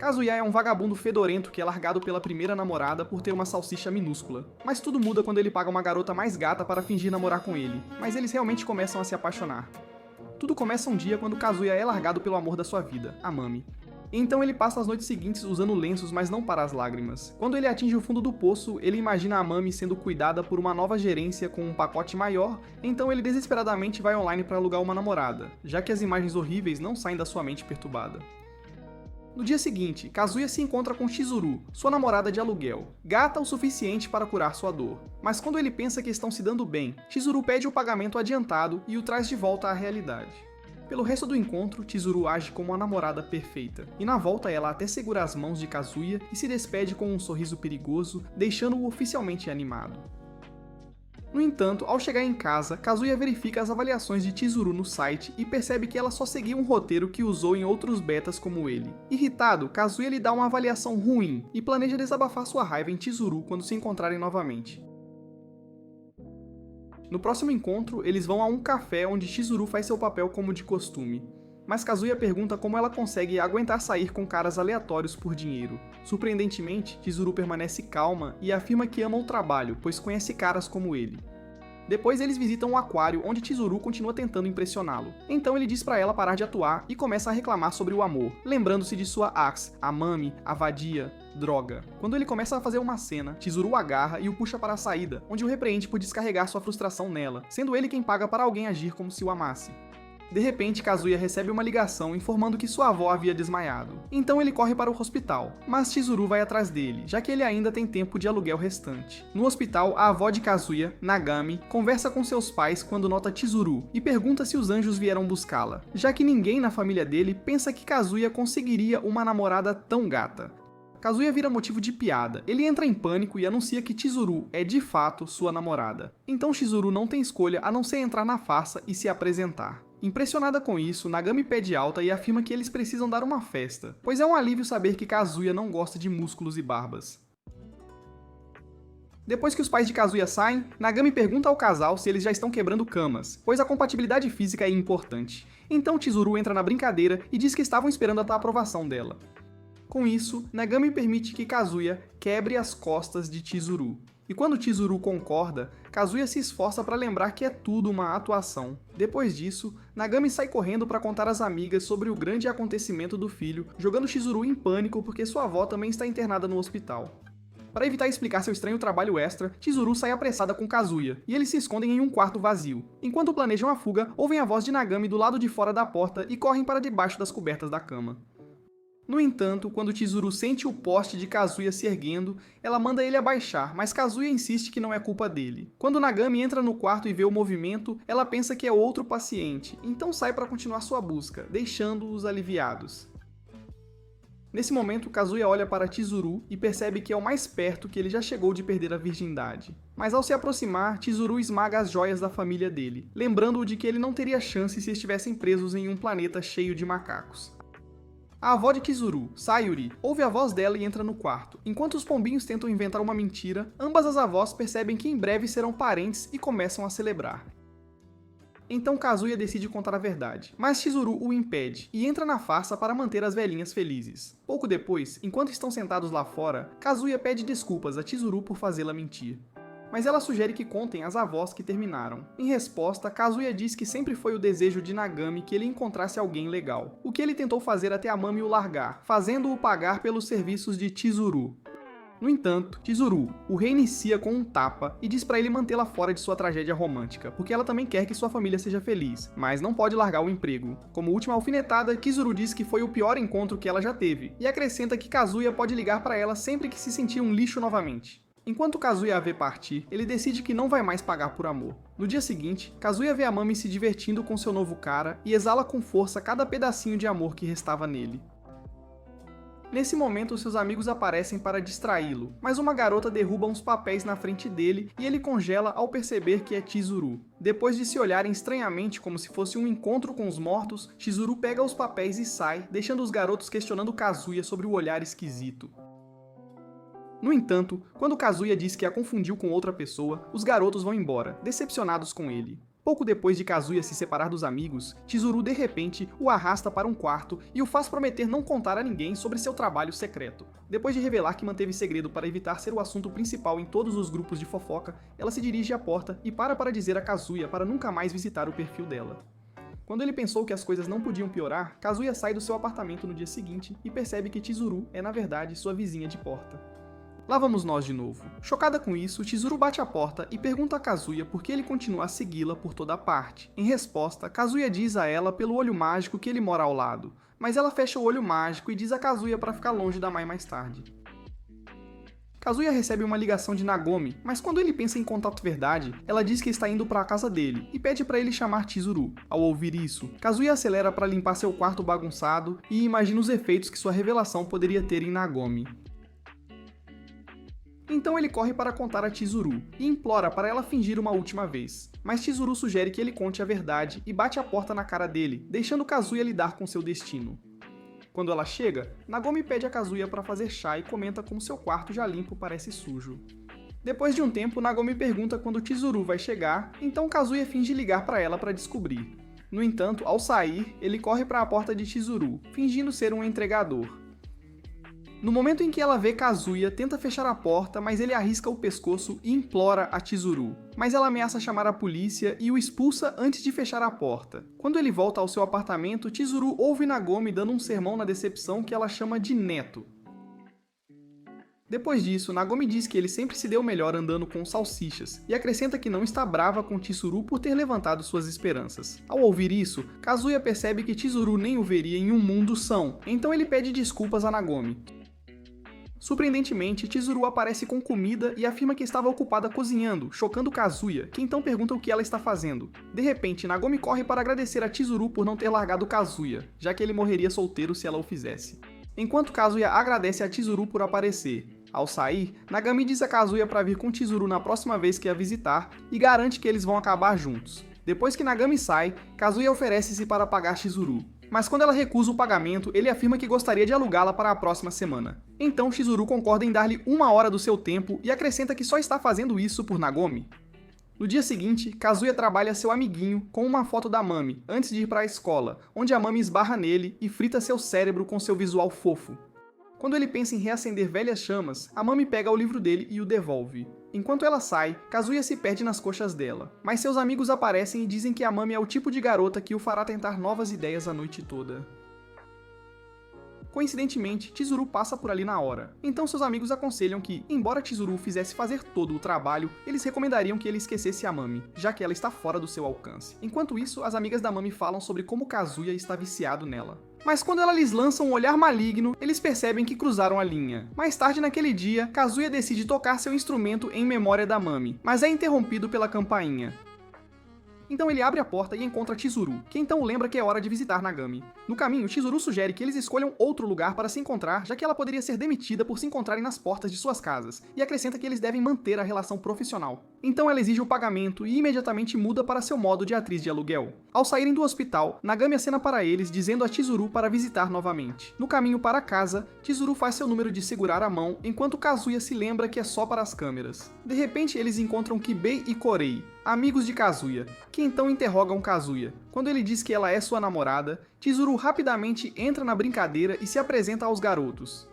Kazuya é um vagabundo fedorento que é largado pela primeira namorada por ter uma salsicha minúscula. Mas tudo muda quando ele paga uma garota mais gata para fingir namorar com ele, mas eles realmente começam a se apaixonar. Tudo começa um dia quando Kazuya é largado pelo amor da sua vida, a Mami. Então ele passa as noites seguintes usando lenços, mas não para as lágrimas. Quando ele atinge o fundo do poço, ele imagina a Mami sendo cuidada por uma nova gerência com um pacote maior, então ele desesperadamente vai online para alugar uma namorada, já que as imagens horríveis não saem da sua mente perturbada. No dia seguinte, Kazuya se encontra com Chizuru, sua namorada de aluguel, gata o suficiente para curar sua dor. Mas quando ele pensa que estão se dando bem, Chizuru pede o pagamento adiantado e o traz de volta à realidade. Pelo resto do encontro, Chizuru age como uma namorada perfeita, e na volta ela até segura as mãos de Kazuya e se despede com um sorriso perigoso, deixando-o oficialmente animado. No entanto, ao chegar em casa, Kazuya verifica as avaliações de Chizuru no site e percebe que ela só seguiu um roteiro que usou em outros betas como ele. Irritado, Kazuya lhe dá uma avaliação ruim e planeja desabafar sua raiva em Chizuru quando se encontrarem novamente. No próximo encontro, eles vão a um café onde Chizuru faz seu papel como de costume. Mas Kazuya pergunta como ela consegue aguentar sair com caras aleatórios por dinheiro. Surpreendentemente, Chizuru permanece calma e afirma que ama o trabalho, pois conhece caras como ele. Depois eles visitam um aquário onde Chizuru continua tentando impressioná-lo. Então ele diz pra ela parar de atuar e começa a reclamar sobre o amor, lembrando-se de sua ex, a Mami, a vadia, droga. Quando ele começa a fazer uma cena, Chizuru o agarra e o puxa para a saída, onde o repreende por descarregar sua frustração nela, sendo ele quem paga para alguém agir como se o amasse. De repente, Kazuya recebe uma ligação informando que sua avó havia desmaiado. Então ele corre para o hospital, mas Chizuru vai atrás dele, já que ele ainda tem tempo de aluguel restante. No hospital, a avó de Kazuya, Nagami, conversa com seus pais quando nota Chizuru e pergunta se os anjos vieram buscá-la, já que ninguém na família dele pensa que Kazuya conseguiria uma namorada tão gata. Kazuya vira motivo de piada, ele entra em pânico e anuncia que Chizuru é de fato sua namorada. Então Chizuru não tem escolha a não ser entrar na farsa e se apresentar. Impressionada com isso, Nagami pede alta e afirma que eles precisam dar uma festa, pois é um alívio saber que Kazuya não gosta de músculos e barbas. Depois que os pais de Kazuya saem, Nagami pergunta ao casal se eles já estão quebrando camas, pois a compatibilidade física é importante. Então Chizuru entra na brincadeira e diz que estavam esperando a aprovação dela. Com isso, Nagami permite que Kazuya quebre as costas de Chizuru. E quando Chizuru concorda, Kazuya se esforça para lembrar que é tudo uma atuação. Depois disso, Nagami sai correndo para contar às amigas sobre o grande acontecimento do filho, jogando Chizuru em pânico porque sua avó também está internada no hospital. Para evitar explicar seu estranho trabalho extra, Chizuru sai apressada com Kazuya, e eles se escondem em um quarto vazio. Enquanto planejam a fuga, ouvem a voz de Nagami do lado de fora da porta e correm para debaixo das cobertas da cama. No entanto, quando Chizuru sente o poste de Kazuya se erguendo, ela manda ele abaixar, mas Kazuya insiste que não é culpa dele. Quando Nagami entra no quarto e vê o movimento, ela pensa que é outro paciente, então sai para continuar sua busca, deixando-os aliviados. Nesse momento, Kazuya olha para Chizuru e percebe que é o mais perto que ele já chegou de perder a virgindade. Mas ao se aproximar, Chizuru esmaga as joias da família dele, lembrando-o de que ele não teria chance se estivessem presos em um planeta cheio de macacos. A avó de Chizuru, Sayuri, ouve a voz dela e entra no quarto. Enquanto os pombinhos tentam inventar uma mentira, ambas as avós percebem que em breve serão parentes e começam a celebrar. Então Kazuya decide contar a verdade, mas Chizuru o impede e entra na farsa para manter as velhinhas felizes. Pouco depois, enquanto estão sentados lá fora, Kazuya pede desculpas a Chizuru por fazê-la mentir. Mas ela sugere que contem às avós que terminaram. Em resposta, Kazuya diz que sempre foi o desejo de Nagami que ele encontrasse alguém legal, o que ele tentou fazer até a Mami o largar, fazendo-o pagar pelos serviços de Chizuru. No entanto, Chizuru o reinicia com um tapa e diz pra ele mantê-la fora de sua tragédia romântica, porque ela também quer que sua família seja feliz, mas não pode largar o emprego. Como última alfinetada, Chizuru diz que foi o pior encontro que ela já teve, e acrescenta que Kazuya pode ligar pra ela sempre que se sentir um lixo novamente. Enquanto Kazuya a vê partir, ele decide que não vai mais pagar por amor. No dia seguinte, Kazuya vê a Mami se divertindo com seu novo cara e exala com força cada pedacinho de amor que restava nele. Nesse momento, seus amigos aparecem para distraí-lo, mas uma garota derruba uns papéis na frente dele e ele congela ao perceber que é Chizuru. Depois de se olharem estranhamente como se fosse um encontro com os mortos, Chizuru pega os papéis e sai, deixando os garotos questionando Kazuya sobre o olhar esquisito. No entanto, quando Kazuya diz que a confundiu com outra pessoa, os garotos vão embora, decepcionados com ele. Pouco depois de Kazuya se separar dos amigos, Chizuru de repente o arrasta para um quarto e o faz prometer não contar a ninguém sobre seu trabalho secreto. Depois de revelar que manteve segredo para evitar ser o assunto principal em todos os grupos de fofoca, ela se dirige à porta e para dizer a Kazuya para nunca mais visitar o perfil dela. Quando ele pensou que as coisas não podiam piorar, Kazuya sai do seu apartamento no dia seguinte e percebe que Chizuru é na verdade sua vizinha de porta. Lá vamos nós de novo. Chocada com isso, Chizuru bate a porta e pergunta a Kazuya por que ele continua a segui-la por toda parte. Em resposta, Kazuya diz a ela pelo olho mágico que ele mora ao lado, mas ela fecha o olho mágico e diz a Kazuya para ficar longe da Mai mais tarde. Kazuya recebe uma ligação de Nagomi, mas quando ele pensa em contato verdade, ela diz que está indo para a casa dele e pede para ele chamar Chizuru. Ao ouvir isso, Kazuya acelera para limpar seu quarto bagunçado e imagina os efeitos que sua revelação poderia ter em Nagomi. Então ele corre para contar a Chizuru e implora para ela fingir uma última vez. Mas Chizuru sugere que ele conte a verdade e bate a porta na cara dele, deixando Kazuya lidar com seu destino. Quando ela chega, Nagomi pede a Kazuya para fazer chá e comenta como seu quarto já limpo parece sujo. Depois de um tempo, Nagomi pergunta quando Chizuru vai chegar, então Kazuya finge ligar para ela para descobrir. No entanto, ao sair, ele corre para a porta de Chizuru, fingindo ser um entregador. No momento em que ela vê Kazuya, tenta fechar a porta, mas ele arrisca o pescoço e implora a Chizuru. Mas ela ameaça chamar a polícia e o expulsa antes de fechar a porta. Quando ele volta ao seu apartamento, Chizuru ouve Nagomi dando um sermão na decepção que ela chama de neto. Depois disso, Nagomi diz que ele sempre se deu melhor andando com salsichas, e acrescenta que não está brava com Chizuru por ter levantado suas esperanças. Ao ouvir isso, Kazuya percebe que Chizuru nem o veria em um mundo são, então ele pede desculpas a Nagomi. Surpreendentemente, Chizuru aparece com comida e afirma que estava ocupada cozinhando, chocando Kazuya, que então pergunta o que ela está fazendo. De repente, Nagomi corre para agradecer a Chizuru por não ter largado Kazuya, já que ele morreria solteiro se ela o fizesse. Enquanto Kazuya agradece a Chizuru por aparecer. Ao sair, Nagomi diz a Kazuya para vir com Chizuru na próxima vez que a visitar e garante que eles vão acabar juntos. Depois que Nagomi sai, Kazuya oferece-se para pagar Chizuru. Mas quando ela recusa o pagamento, ele afirma que gostaria de alugá-la para a próxima semana. Então Chizuru concorda em dar-lhe 1 hora do seu tempo e acrescenta que só está fazendo isso por Nagomi. No dia seguinte, Kazuya trabalha seu amiguinho com uma foto da Mami, antes de ir para a escola, onde a Mami esbarra nele e frita seu cérebro com seu visual fofo. Quando ele pensa em reacender velhas chamas, a Mami pega o livro dele e o devolve. Enquanto ela sai, Kazuya se perde nas coxas dela, mas seus amigos aparecem e dizem que a Mami é o tipo de garota que o fará tentar novas ideias a noite toda. Coincidentemente, Chizuru passa por ali na hora, então seus amigos aconselham que, embora Chizuru fizesse fazer todo o trabalho, eles recomendariam que ele esquecesse a Mami, já que ela está fora do seu alcance. Enquanto isso, as amigas da Mami falam sobre como Kazuya está viciado nela. Mas quando ela lhes lança um olhar maligno, eles percebem que cruzaram a linha. Mais tarde naquele dia, Kazuya decide tocar seu instrumento em memória da Mami, mas é interrompido pela campainha. Então ele abre a porta e encontra Chizuru, que então lembra que é hora de visitar Nagomi. No caminho, Chizuru sugere que eles escolham outro lugar para se encontrar, já que ela poderia ser demitida por se encontrarem nas portas de suas casas, e acrescenta que eles devem manter a relação profissional. Então ela exige o pagamento e imediatamente muda para seu modo de atriz de aluguel. Ao saírem do hospital, Nagomi acena para eles, dizendo a Chizuru para visitar novamente. No caminho para casa, Chizuru faz seu número de segurar a mão, enquanto Kazuya se lembra que é só para as câmeras. De repente, eles encontram Kibei e Korei, amigos de Kazuya, que então interrogam Kazuya. Quando ele diz que ela é sua namorada, Chizuru rapidamente entra na brincadeira e se apresenta aos garotos.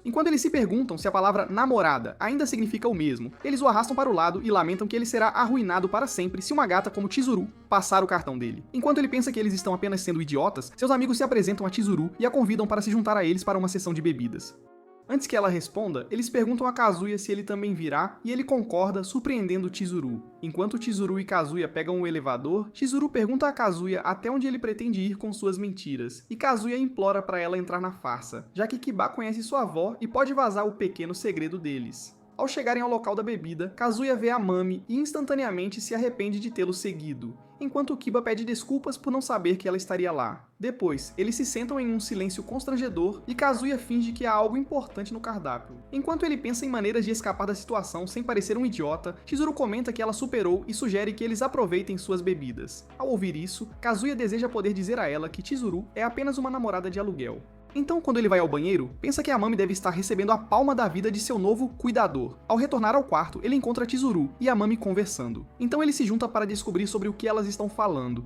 Enquanto eles se perguntam se a palavra namorada ainda significa o mesmo, eles o arrastam para o lado e lamentam que ele será arruinado para sempre se uma gata como Chizuru passar o cartão dele. Enquanto ele pensa que eles estão apenas sendo idiotas, seus amigos se apresentam a Chizuru e a convidam para se juntar a eles para uma sessão de bebidas. Antes que ela responda, eles perguntam a Kazuya se ele também virá, e ele concorda, surpreendendo Chizuru. Enquanto Chizuru e Kazuya pegam o elevador, Chizuru pergunta a Kazuya até onde ele pretende ir com suas mentiras, e Kazuya implora para ela entrar na farsa, já que Kiba conhece sua avó e pode vazar o pequeno segredo deles. Ao chegarem ao local da bebida, Kazuya vê a Mami e instantaneamente se arrepende de tê-lo seguido, enquanto Kiba pede desculpas por não saber que ela estaria lá. Depois, eles se sentam em um silêncio constrangedor e Kazuya finge que há algo importante no cardápio. Enquanto ele pensa em maneiras de escapar da situação sem parecer um idiota, Chizuru comenta que ela superou e sugere que eles aproveitem suas bebidas. Ao ouvir isso, Kazuya deseja poder dizer a ela que Chizuru é apenas uma namorada de aluguel. Então, quando ele vai ao banheiro, pensa que a Mami deve estar recebendo a palma da vida de seu novo cuidador. Ao retornar ao quarto, ele encontra Chizuru e a Mami conversando. Então ele se junta para descobrir sobre o que elas estão falando.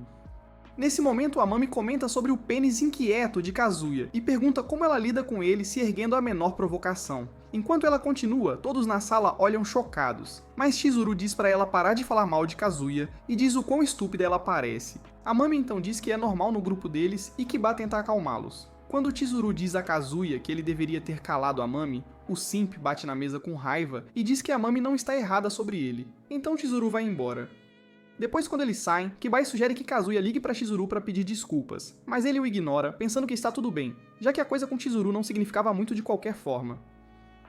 Nesse momento, a Mami comenta sobre o pênis inquieto de Kazuya e pergunta como ela lida com ele se erguendo a menor provocação. Enquanto ela continua, todos na sala olham chocados, mas Chizuru diz para ela parar de falar mal de Kazuya e diz o quão estúpida ela parece. A Mami então diz que é normal no grupo deles e Kiba tenta acalmá-los. Quando Chizuru diz a Kazuya que ele deveria ter calado a Mami, o Simp bate na mesa com raiva e diz que a Mami não está errada sobre ele. Então Chizuru vai embora. Depois, quando eles saem, Kibai sugere que Kazuya ligue para Chizuru para pedir desculpas, mas ele o ignora, pensando que está tudo bem, já que a coisa com Chizuru não significava muito de qualquer forma.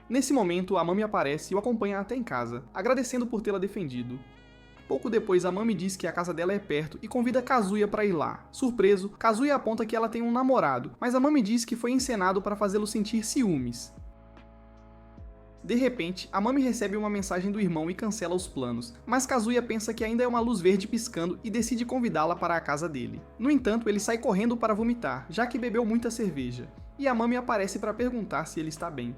Nesse momento, a Mami aparece e o acompanha até em casa, agradecendo por tê-la defendido. Pouco depois, a Mami diz que a casa dela é perto e convida Kazuya para ir lá. Surpreso, Kazuya aponta que ela tem um namorado, mas a Mami diz que foi encenado para fazê-lo sentir ciúmes. De repente, a Mami recebe uma mensagem do irmão e cancela os planos, mas Kazuya pensa que ainda é uma luz verde piscando e decide convidá-la para a casa dele. No entanto, ele sai correndo para vomitar, já que bebeu muita cerveja, e a Mami aparece para perguntar se ele está bem.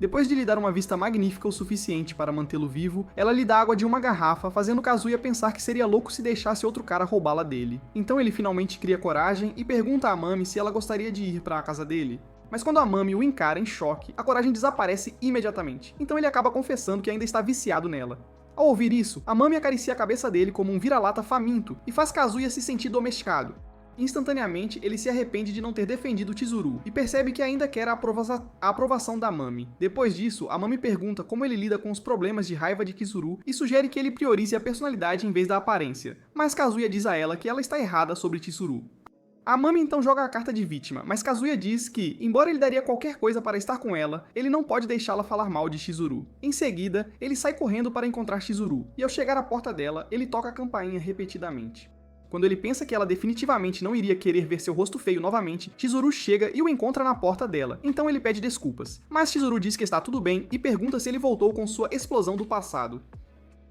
Depois de lhe dar uma vista magnífica o suficiente para mantê-lo vivo, ela lhe dá água de uma garrafa, fazendo Kazuya pensar que seria louco se deixasse outro cara roubá-la dele. Então ele finalmente cria coragem e pergunta à Mami se ela gostaria de ir para a casa dele. Mas quando a Mami o encara em choque, a coragem desaparece imediatamente, então ele acaba confessando que ainda está viciado nela. Ao ouvir isso, a Mami acaricia a cabeça dele como um vira-lata faminto e faz Kazuya se sentir domesticado. Instantaneamente, ele se arrepende de não ter defendido Chizuru e percebe que ainda quer a aprovação da Mami. Depois disso, a Mami pergunta como ele lida com os problemas de raiva de Chizuru e sugere que ele priorize a personalidade em vez da aparência, mas Kazuya diz a ela que ela está errada sobre Chizuru. A Mami então joga a carta de vítima, mas Kazuya diz que, embora ele daria qualquer coisa para estar com ela, ele não pode deixá-la falar mal de Chizuru. Em seguida, ele sai correndo para encontrar Chizuru, e ao chegar à porta dela, ele toca a campainha repetidamente. Quando ele pensa que ela definitivamente não iria querer ver seu rosto feio novamente, Chizuru chega e o encontra na porta dela, então ele pede desculpas. Mas Chizuru diz que está tudo bem e pergunta se ele voltou com sua explosão do passado.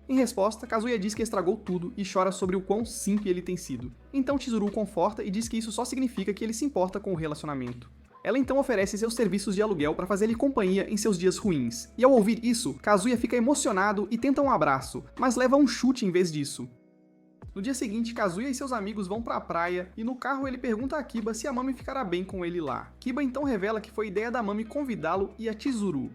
Em resposta, Kazuya diz que estragou tudo e chora sobre o quão simp ele tem sido. Então Chizuru o conforta e diz que isso só significa que ele se importa com o relacionamento. Ela então oferece seus serviços de aluguel para fazer-lhe companhia em seus dias ruins. E ao ouvir isso, Kazuya fica emocionado e tenta um abraço, mas leva um chute em vez disso. No dia seguinte, Kazuya e seus amigos vão para a praia e no carro ele pergunta a Kiba se a Mami ficará bem com ele lá. Kiba então revela que foi ideia da Mami convidá-lo e a Chizuru.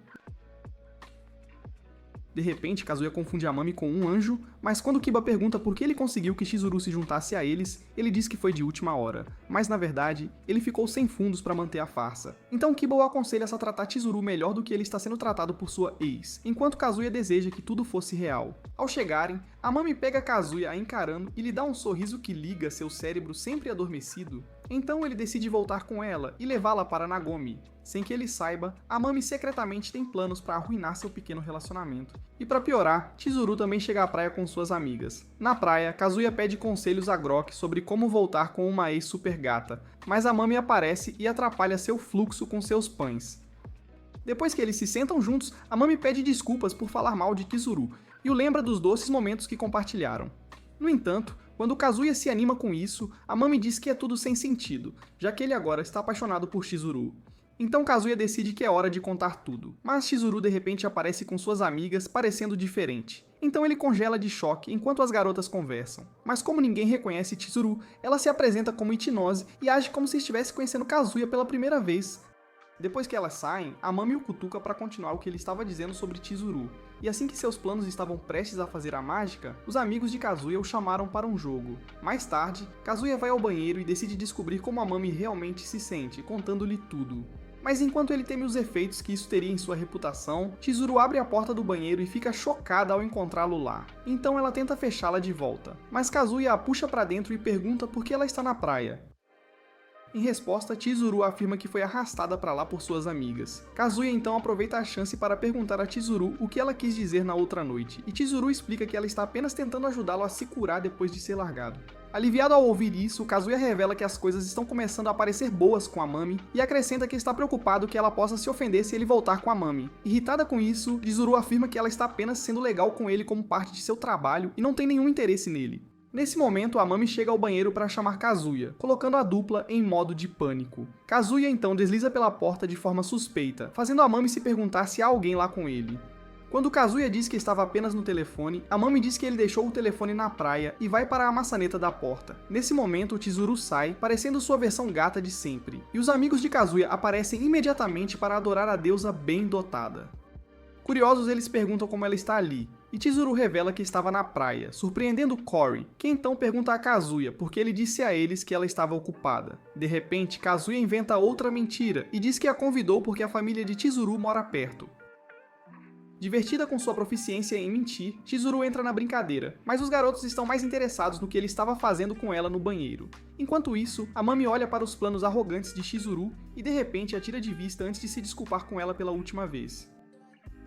De repente, Kazuya confunde a Mami com um anjo, mas quando Kiba pergunta por que ele conseguiu que Chizuru se juntasse a eles, ele diz que foi de última hora. Mas na verdade, ele ficou sem fundos para manter a farsa. Então Kiba o aconselha a tratar Chizuru melhor do que ele está sendo tratado por sua ex, enquanto Kazuya deseja que tudo fosse real. Ao chegarem, a Mami pega Kazuya a encarando e lhe dá um sorriso que liga seu cérebro sempre adormecido. Então ele decide voltar com ela e levá-la para Nagomi. Sem que ele saiba, a Mami secretamente tem planos para arruinar seu pequeno relacionamento. E para piorar, Chizuru também chega à praia com suas amigas. Na praia, Kazuya pede conselhos a Grock sobre como voltar com uma ex super gata, mas a Mami aparece e atrapalha seu fluxo com seus pães. Depois que eles se sentam juntos, a Mami pede desculpas por falar mal de Chizuru e o lembra dos doces momentos que compartilharam. No entanto, quando Kazuya se anima com isso, a Mami diz que é tudo sem sentido, já que ele agora está apaixonado por Chizuru. Então Kazuya decide que é hora de contar tudo, mas Chizuru de repente aparece com suas amigas parecendo diferente. Então ele congela de choque enquanto as garotas conversam. Mas como ninguém reconhece Chizuru, ela se apresenta como Ichinose e age como se estivesse conhecendo Kazuya pela primeira vez. Depois que elas saem, a Mami o cutuca para continuar o que ele estava dizendo sobre Chizuru. E assim que seus planos estavam prestes a fazer a mágica, os amigos de Kazuya o chamaram para um jogo. Mais tarde, Kazuya vai ao banheiro e decide descobrir como a Mami realmente se sente, contando-lhe tudo. Mas enquanto ele teme os efeitos que isso teria em sua reputação, Chizuru abre a porta do banheiro e fica chocada ao encontrá-lo lá. Então ela tenta fechá-la de volta, mas Kazuya a puxa para dentro e pergunta por que ela está na praia. Em resposta, Chizuru afirma que foi arrastada para lá por suas amigas. Kazuya então aproveita a chance para perguntar a Chizuru o que ela quis dizer na outra noite, e Chizuru explica que ela está apenas tentando ajudá-lo a se curar depois de ser largado. Aliviado ao ouvir isso, Kazuya revela que as coisas estão começando a parecer boas com a Mami e acrescenta que está preocupado que ela possa se ofender se ele voltar com a Mami. Irritada com isso, Chizuru afirma que ela está apenas sendo legal com ele como parte de seu trabalho e não tem nenhum interesse nele. Nesse momento, a Mami chega ao banheiro para chamar Kazuya, colocando a dupla em modo de pânico. Kazuya então desliza pela porta de forma suspeita, fazendo a Mami se perguntar se há alguém lá com ele. Quando Kazuya diz que estava apenas no telefone, a Mami diz que ele deixou o telefone na praia e vai para a maçaneta da porta. Nesse momento, o Chizuru sai, parecendo sua versão gata de sempre, e os amigos de Kazuya aparecem imediatamente para adorar a deusa bem dotada. Curiosos, eles perguntam como ela está ali, e Chizuru revela que estava na praia, surpreendendo Cory, que então pergunta a Kazuya porque ele disse a eles que ela estava ocupada. De repente, Kazuya inventa outra mentira e diz que a convidou porque a família de Chizuru mora perto. Divertida com sua proficiência em mentir, Chizuru entra na brincadeira, mas os garotos estão mais interessados no que ele estava fazendo com ela no banheiro. Enquanto isso, a Mami olha para os planos arrogantes de Chizuru e de repente a tira de vista antes de se desculpar com ela pela última vez.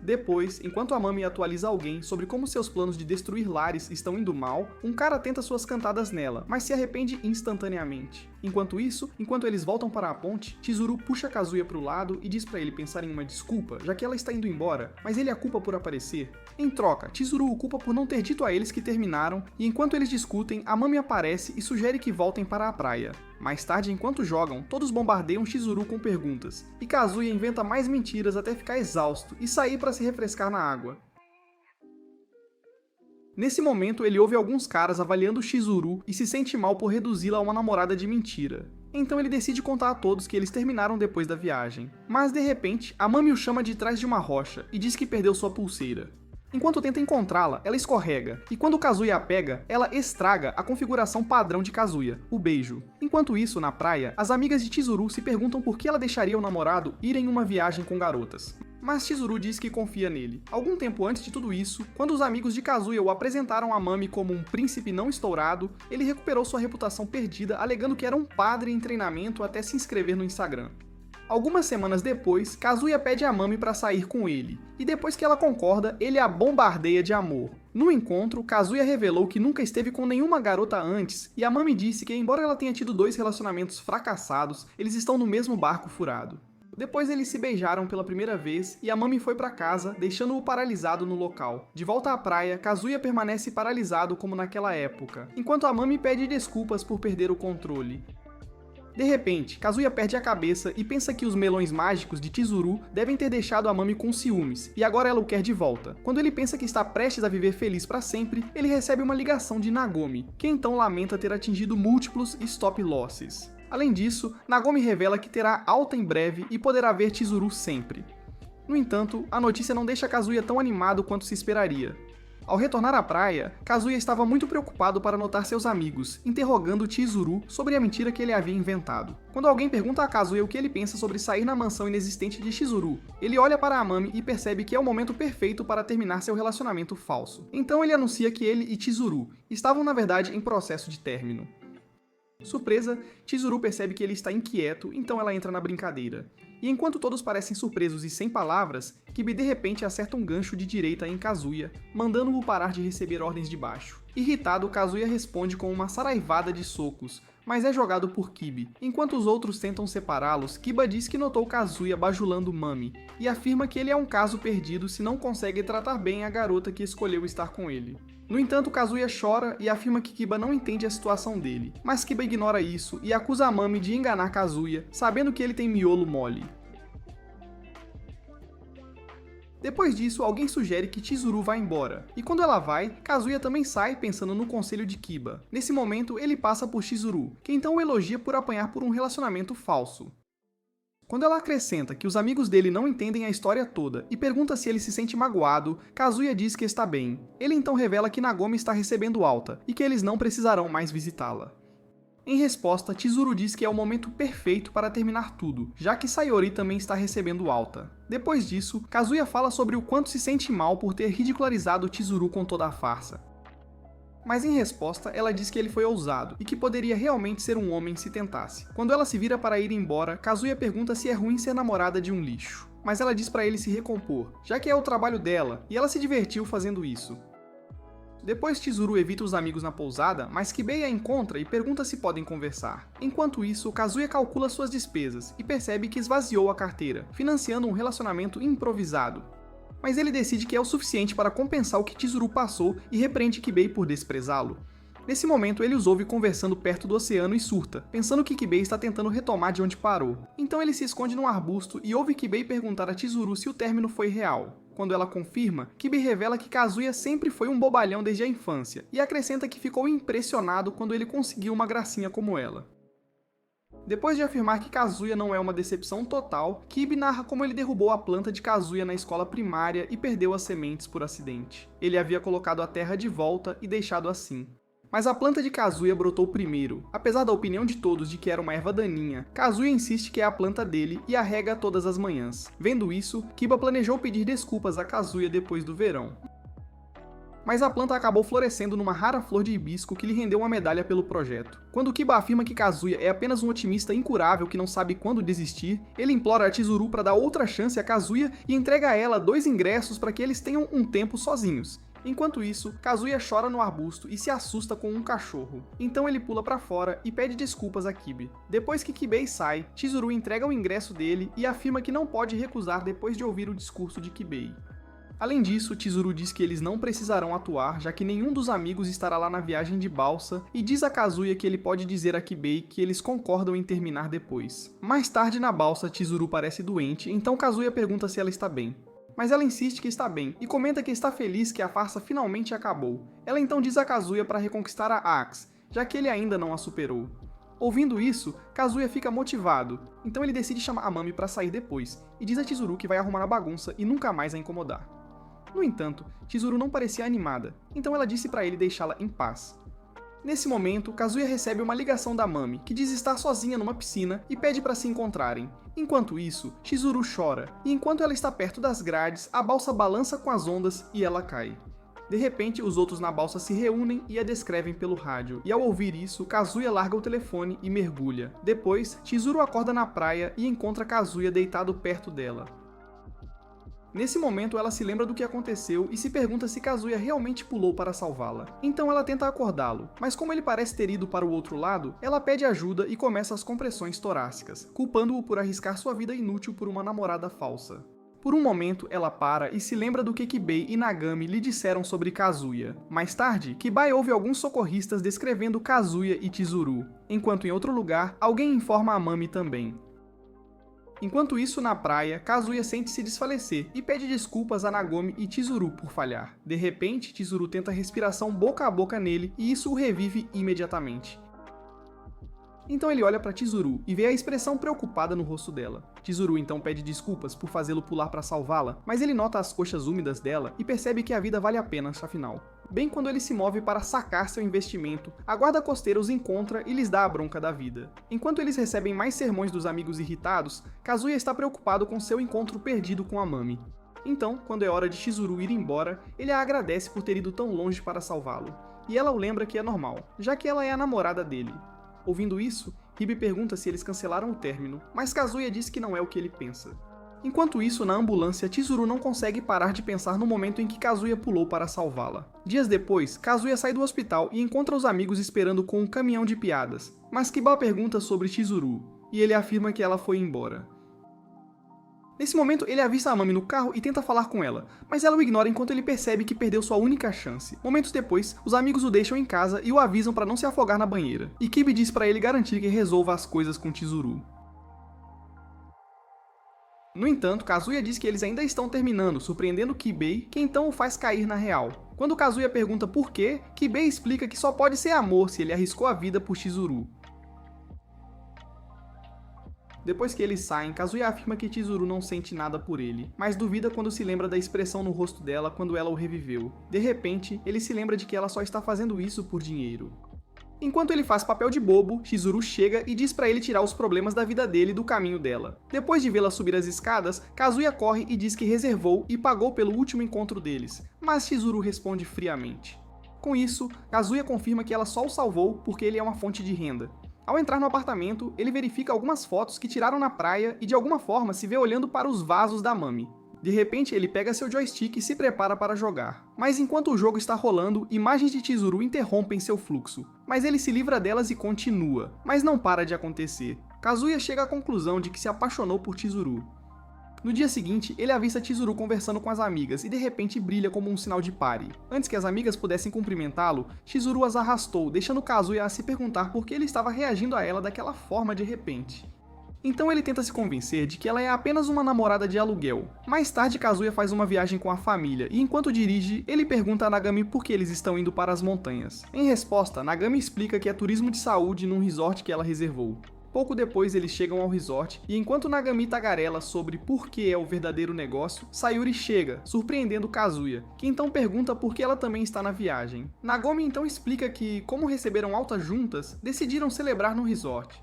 Depois, enquanto a Mami atualiza alguém sobre como seus planos de destruir lares estão indo mal, um cara tenta suas cantadas nela, mas se arrepende instantaneamente. Enquanto isso, enquanto eles voltam para a ponte, Chizuru puxa Kazuya para o lado e diz para ele pensar em uma desculpa, já que ela está indo embora, mas ele a culpa por aparecer. Em troca, Chizuru o culpa por não ter dito a eles que terminaram, e enquanto eles discutem, a Mami aparece e sugere que voltem para a praia. Mais tarde, enquanto jogam, todos bombardeiam Chizuru com perguntas, e Kazuya inventa mais mentiras até ficar exausto e sair para se refrescar na água. Nesse momento, ele ouve alguns caras avaliando Chizuru e se sente mal por reduzi-la a uma namorada de mentira. Então ele decide contar a todos que eles terminaram depois da viagem. Mas de repente, a Mami o chama de trás de uma rocha e diz que perdeu sua pulseira. Enquanto tenta encontrá-la, ela escorrega, e quando Kazuya a pega, ela estraga a configuração padrão de Kazuya, o beijo. Enquanto isso, na praia, as amigas de Chizuru se perguntam por que ela deixaria o namorado ir em uma viagem com garotas. Mas Chizuru diz que confia nele. Algum tempo antes de tudo isso, quando os amigos de Kazuya o apresentaram a Mami como um príncipe não estourado, ele recuperou sua reputação perdida alegando que era um padre em treinamento até se inscrever no Instagram. Algumas semanas depois, Kazuya pede a Mami para sair com ele, e depois que ela concorda, ele a bombardeia de amor. No encontro, Kazuya revelou que nunca esteve com nenhuma garota antes, e a Mami disse que embora ela tenha tido 2 relacionamentos fracassados, eles estão no mesmo barco furado. Depois eles se beijaram pela primeira vez, e a Mami foi para casa, deixando-o paralisado no local. De volta à praia, Kazuya permanece paralisado como naquela época, enquanto a Mami pede desculpas por perder o controle. De repente, Kazuya perde a cabeça e pensa que os melões mágicos de Chizuru devem ter deixado a Mami com ciúmes, e agora ela o quer de volta. Quando ele pensa que está prestes a viver feliz para sempre, ele recebe uma ligação de Nagomi, que então lamenta ter atingido múltiplos stop losses. Além disso, Nagomi revela que terá alta em breve e poderá ver Chizuru sempre. No entanto, a notícia não deixa Kazuya tão animado quanto se esperaria. Ao retornar à praia, Kazuya estava muito preocupado para notar seus amigos, interrogando Chizuru sobre a mentira que ele havia inventado. Quando alguém pergunta a Kazuya o que ele pensa sobre sair na mansão inexistente de Chizuru, ele olha para a Mami e percebe que é o momento perfeito para terminar seu relacionamento falso. Então ele anuncia que ele e Chizuru estavam na verdade em processo de término. Surpresa, Chizuru percebe que ele está inquieto, então ela entra na brincadeira. E enquanto todos parecem surpresos e sem palavras, Kibi de repente acerta um gancho de direita em Kazuya, mandando-o parar de receber ordens de baixo. Irritado, Kazuya responde com uma saraivada de socos, mas é jogado por Kibi. Enquanto os outros tentam separá-los, Kiba diz que notou Kazuya bajulando Mami, e afirma que ele é um caso perdido se não consegue tratar bem a garota que escolheu estar com ele. No entanto, Kazuya chora e afirma que Kiba não entende a situação dele, mas Kiba ignora isso e acusa a Mami de enganar Kazuya, sabendo que ele tem miolo mole. Depois disso, alguém sugere que Chizuru vá embora, e quando ela vai, Kazuya também sai pensando no conselho de Kiba. Nesse momento, ele passa por Chizuru, que então o elogia por apanhar por um relacionamento falso. Quando ela acrescenta que os amigos dele não entendem a história toda e pergunta se ele se sente magoado, Kazuya diz que está bem. Ele então revela que Nagomi está recebendo alta e que eles não precisarão mais visitá-la. Em resposta, Chizuru diz que é o momento perfeito para terminar tudo, já que Sayori também está recebendo alta. Depois disso, Kazuya fala sobre o quanto se sente mal por ter ridicularizado Chizuru com toda a farsa. Mas em resposta, ela diz que ele foi ousado e que poderia realmente ser um homem se tentasse. Quando ela se vira para ir embora, Kazuya pergunta se é ruim ser namorada de um lixo. Mas ela diz para ele se recompor, já que é o trabalho dela, e ela se divertiu fazendo isso. Depois Chizuru evita os amigos na pousada, mas Kibei a encontra e pergunta se podem conversar. Enquanto isso, Kazuya calcula suas despesas e percebe que esvaziou a carteira, financiando um relacionamento improvisado. Mas ele decide que é o suficiente para compensar o que Chizuru passou e repreende Kibei por desprezá-lo. Nesse momento, ele os ouve conversando perto do oceano e surta, pensando que Kibei está tentando retomar de onde parou. Então ele se esconde num arbusto e ouve Kibei perguntar a Chizuru se o término foi real. Quando ela confirma, Kibei revela que Kazuya sempre foi um bobalhão desde a infância, e acrescenta que ficou impressionado quando ele conseguiu uma gracinha como ela. Depois de afirmar que Kazuya não é uma decepção total, Kibi narra como ele derrubou a planta de Kazuya na escola primária e perdeu as sementes por acidente. Ele havia colocado a terra de volta e deixado assim. Mas a planta de Kazuya brotou primeiro. Apesar da opinião de todos de que era uma erva daninha, Kazuya insiste que é a planta dele e a rega todas as manhãs. Vendo isso, Kiba planejou pedir desculpas a Kazuya depois do verão. Mas a planta acabou florescendo numa rara flor de hibisco que lhe rendeu uma medalha pelo projeto. Quando Kiba afirma que Kazuya é apenas um otimista incurável que não sabe quando desistir, ele implora a Chizuru para dar outra chance a Kazuya e entrega a ela 2 ingressos para que eles tenham um tempo sozinhos. Enquanto isso, Kazuya chora no arbusto e se assusta com um cachorro. Então ele pula pra fora e pede desculpas a Kibi. Depois que Kibei sai, Chizuru entrega o ingresso dele e afirma que não pode recusar depois de ouvir o discurso de Kibei. Além disso, Chizuru diz que eles não precisarão atuar, já que nenhum dos amigos estará lá na viagem de balsa, e diz a Kazuya que ele pode dizer a Kibei que eles concordam em terminar depois. Mais tarde na balsa, Chizuru parece doente, então Kazuya pergunta se ela está bem. Mas ela insiste que está bem, e comenta que está feliz que a farsa finalmente acabou. Ela então diz a Kazuya para reconquistar a Axe, já que ele ainda não a superou. Ouvindo isso, Kazuya fica motivado, então ele decide chamar a Mami para sair depois, e diz a Chizuru que vai arrumar a bagunça e nunca mais a incomodar. No entanto, Chizuru não parecia animada, então ela disse para ele deixá-la em paz. Nesse momento, Kazuya recebe uma ligação da Mami, que diz estar sozinha numa piscina e pede para se encontrarem. Enquanto isso, Chizuru chora, e enquanto ela está perto das grades, a balsa balança com as ondas e ela cai. De repente, os outros na balsa se reúnem e a descrevem pelo rádio, e ao ouvir isso, Kazuya larga o telefone e mergulha. Depois, Chizuru acorda na praia e encontra Kazuya deitado perto dela. Nesse momento, ela se lembra do que aconteceu e se pergunta se Kazuya realmente pulou para salvá-la. Então ela tenta acordá-lo, mas como ele parece ter ido para o outro lado, ela pede ajuda e começa as compressões torácicas, culpando-o por arriscar sua vida inútil por uma namorada falsa. Por um momento, ela para e se lembra do que Kibei e Nagami lhe disseram sobre Kazuya. Mais tarde, Kibai ouve alguns socorristas descrevendo Kazuya e Chizuru, enquanto em outro lugar, alguém informa a Mami também. Enquanto isso, na praia, Kazuya sente se desfalecer e pede desculpas a Nagami e Chizuru por falhar. De repente, Chizuru tenta respiração boca a boca nele e isso o revive imediatamente. Então ele olha para Chizuru e vê a expressão preocupada no rosto dela. Chizuru então pede desculpas por fazê-lo pular para salvá-la, mas ele nota as coxas úmidas dela e percebe que a vida vale a pena, afinal. Bem quando ele se move para sacar seu investimento, a guarda costeira os encontra e lhes dá a bronca da vida. Enquanto eles recebem mais sermões dos amigos irritados, Kazuya está preocupado com seu encontro perdido com a Mami. Então, quando é hora de Chizuru ir embora, ele a agradece por ter ido tão longe para salvá-lo. E ela o lembra que é normal, já que ela é a namorada dele. Ouvindo isso, Hibi pergunta se eles cancelaram o término, mas Kazuya diz que não é o que ele pensa. Enquanto isso, na ambulância, Chizuru não consegue parar de pensar no momento em que Kazuya pulou para salvá-la. Dias depois, Kazuya sai do hospital e encontra os amigos esperando com um caminhão de piadas, mas Kiba pergunta sobre Chizuru, e ele afirma que ela foi embora. Nesse momento, ele avista a Mami no carro e tenta falar com ela, mas ela o ignora enquanto ele percebe que perdeu sua única chance. Momentos depois, os amigos o deixam em casa e o avisam para não se afogar na banheira, e Kibi diz para ele garantir que resolva as coisas com Chizuru. No entanto, Kazuya diz que eles ainda estão terminando, surpreendendo Kibei, que então o faz cair na real. Quando Kazuya pergunta por quê, Kibei explica que só pode ser amor se ele arriscou a vida por Chizuru. Depois que eles saem, Kazuya afirma que Chizuru não sente nada por ele, mas duvida quando se lembra da expressão no rosto dela quando ela o reviveu. De repente, ele se lembra de que ela só está fazendo isso por dinheiro. Enquanto ele faz papel de bobo, Chizuru chega e diz pra ele tirar os problemas da vida dele do caminho dela. Depois de vê-la subir as escadas, Kazuya corre e diz que reservou e pagou pelo último encontro deles, mas Chizuru responde friamente. Com isso, Kazuya confirma que ela só o salvou porque ele é uma fonte de renda. Ao entrar no apartamento, ele verifica algumas fotos que tiraram na praia e de alguma forma se vê olhando para os vasos da Mami. De repente, ele pega seu joystick e se prepara para jogar. Mas enquanto o jogo está rolando, imagens de Chizuru interrompem seu fluxo. Mas ele se livra delas e continua, mas não para de acontecer. Kazuya chega à conclusão de que se apaixonou por Chizuru. No dia seguinte, ele avista Chizuru conversando com as amigas e de repente brilha como um sinal de pare. Antes que as amigas pudessem cumprimentá-lo, Chizuru as arrastou, deixando Kazuya a se perguntar por que ele estava reagindo a ela daquela forma de repente. Então ele tenta se convencer de que ela é apenas uma namorada de aluguel. Mais tarde, Kazuya faz uma viagem com a família e enquanto dirige, ele pergunta a Nagami por que eles estão indo para as montanhas. Em resposta, Nagami explica que é turismo de saúde num resort que ela reservou. Pouco depois eles chegam ao resort e enquanto Nagami tagarela sobre por que é o verdadeiro negócio, Sayuri chega, surpreendendo Kazuya, que então pergunta por que ela também está na viagem. Nagami então explica que, como receberam alta juntas, decidiram celebrar no resort.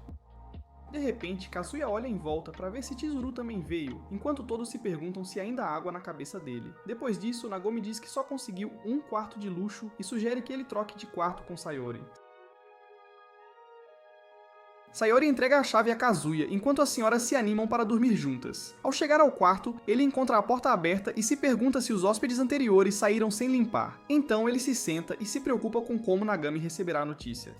De repente, Kazuya olha em volta para ver se Chizuru também veio, enquanto todos se perguntam se ainda há água na cabeça dele. Depois disso, Nagami diz que só conseguiu um quarto de luxo e sugere que ele troque de quarto com Sayori. Sayori entrega a chave a Kazuya, enquanto as senhoras se animam para dormir juntas. Ao chegar ao quarto, ele encontra a porta aberta e se pergunta se os hóspedes anteriores saíram sem limpar. Então ele se senta e se preocupa com como Nagami receberá a notícia.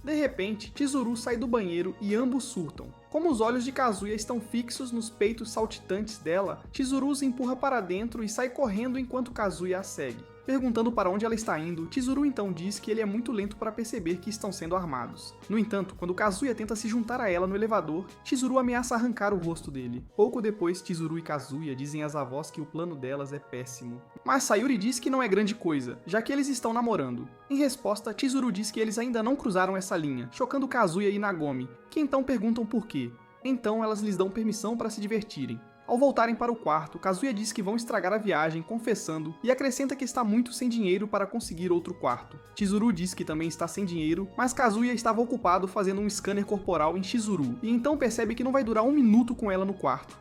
De repente, Chizuru sai do banheiro e ambos surtam. Como os olhos de Kazuya estão fixos nos peitos saltitantes dela, Chizuru os empurra para dentro e sai correndo enquanto Kazuya a segue. Perguntando para onde ela está indo, Chizuru então diz que ele é muito lento para perceber que estão sendo armados. No entanto, quando Kazuya tenta se juntar a ela no elevador, Chizuru ameaça arrancar o rosto dele. Pouco depois, Chizuru e Kazuya dizem às avós que o plano delas é péssimo. Mas Sayuri diz que não é grande coisa, já que eles estão namorando. Em resposta, Chizuru diz que eles ainda não cruzaram essa linha, chocando Kazuya e Nagami, que então perguntam por quê. Então elas lhes dão permissão para se divertirem. Ao voltarem para o quarto, Kazuya diz que vão estragar a viagem, confessando, e acrescenta que está muito sem dinheiro para conseguir outro quarto. Chizuru diz que também está sem dinheiro, mas Kazuya estava ocupado fazendo um scanner corporal em Chizuru, e então percebe que não vai durar um minuto com ela no quarto.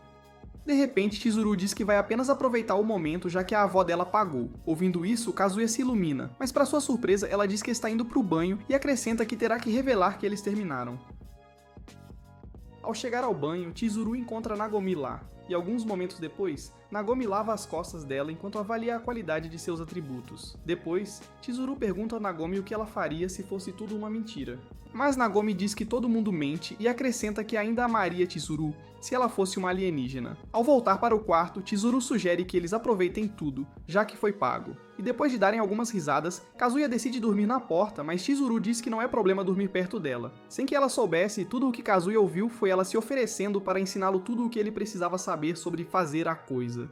De repente, Chizuru diz que vai apenas aproveitar o momento já que a avó dela pagou. Ouvindo isso, Kazuya se ilumina, mas para sua surpresa ela diz que está indo para o banho e acrescenta que terá que revelar que eles terminaram. Ao chegar ao banho, Chizuru encontra Nagami lá, e alguns momentos depois, Nagami lava as costas dela enquanto avalia a qualidade de seus atributos. Depois, Chizuru pergunta a Nagami o que ela faria se fosse tudo uma mentira. Mas Nagami diz que todo mundo mente e acrescenta que ainda amaria Chizuru se ela fosse uma alienígena. Ao voltar para o quarto, Chizuru sugere que eles aproveitem tudo, já que foi pago. E depois de darem algumas risadas, Kazuya decide dormir na porta, mas Chizuru diz que não é problema dormir perto dela. Sem que ela soubesse, tudo o que Kazuya ouviu foi ela se oferecendo para ensiná-lo tudo o que ele precisava saber sobre fazer a coisa.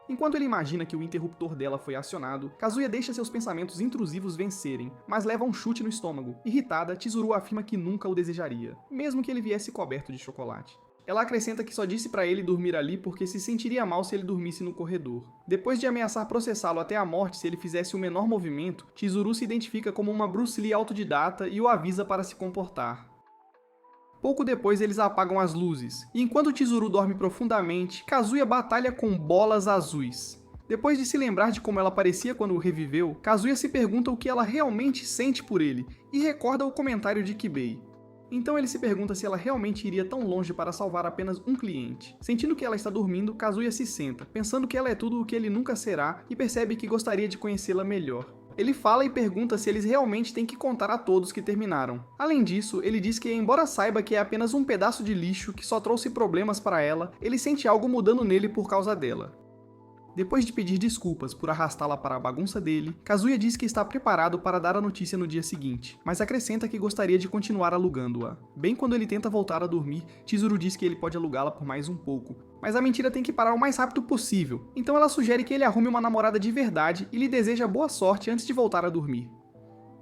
Enquanto ele imagina que o interruptor dela foi acionado, Kazuya deixa seus pensamentos intrusivos vencerem, mas leva um chute no estômago. Irritada, Chizuru afirma que nunca o desejaria, mesmo que ele viesse coberto de chocolate. Ela acrescenta que só disse para ele dormir ali porque se sentiria mal se ele dormisse no corredor. Depois de ameaçar processá-lo até a morte se ele fizesse o menor movimento, Chizuru se identifica como uma Bruce Lee autodidata e o avisa para se comportar. Pouco depois eles apagam as luzes, e enquanto Chizuru dorme profundamente, Kazuya batalha com bolas azuis. Depois de se lembrar de como ela parecia quando o reviveu, Kazuya se pergunta o que ela realmente sente por ele, e recorda o comentário de Kibei. Então ele se pergunta se ela realmente iria tão longe para salvar apenas um cliente. Sentindo que ela está dormindo, Kazuya se senta, pensando que ela é tudo o que ele nunca será, e percebe que gostaria de conhecê-la melhor. Ele fala e pergunta se eles realmente têm que contar a todos que terminaram. Além disso, ele diz que embora saiba que é apenas um pedaço de lixo que só trouxe problemas para ela, ele sente algo mudando nele por causa dela. Depois de pedir desculpas por arrastá-la para a bagunça dele, Kazuya diz que está preparado para dar a notícia no dia seguinte, mas acrescenta que gostaria de continuar alugando-a. Bem quando ele tenta voltar a dormir, Chizuru diz que ele pode alugá-la por mais um pouco, mas a mentira tem que parar o mais rápido possível, então ela sugere que ele arrume uma namorada de verdade e lhe deseja boa sorte antes de voltar a dormir.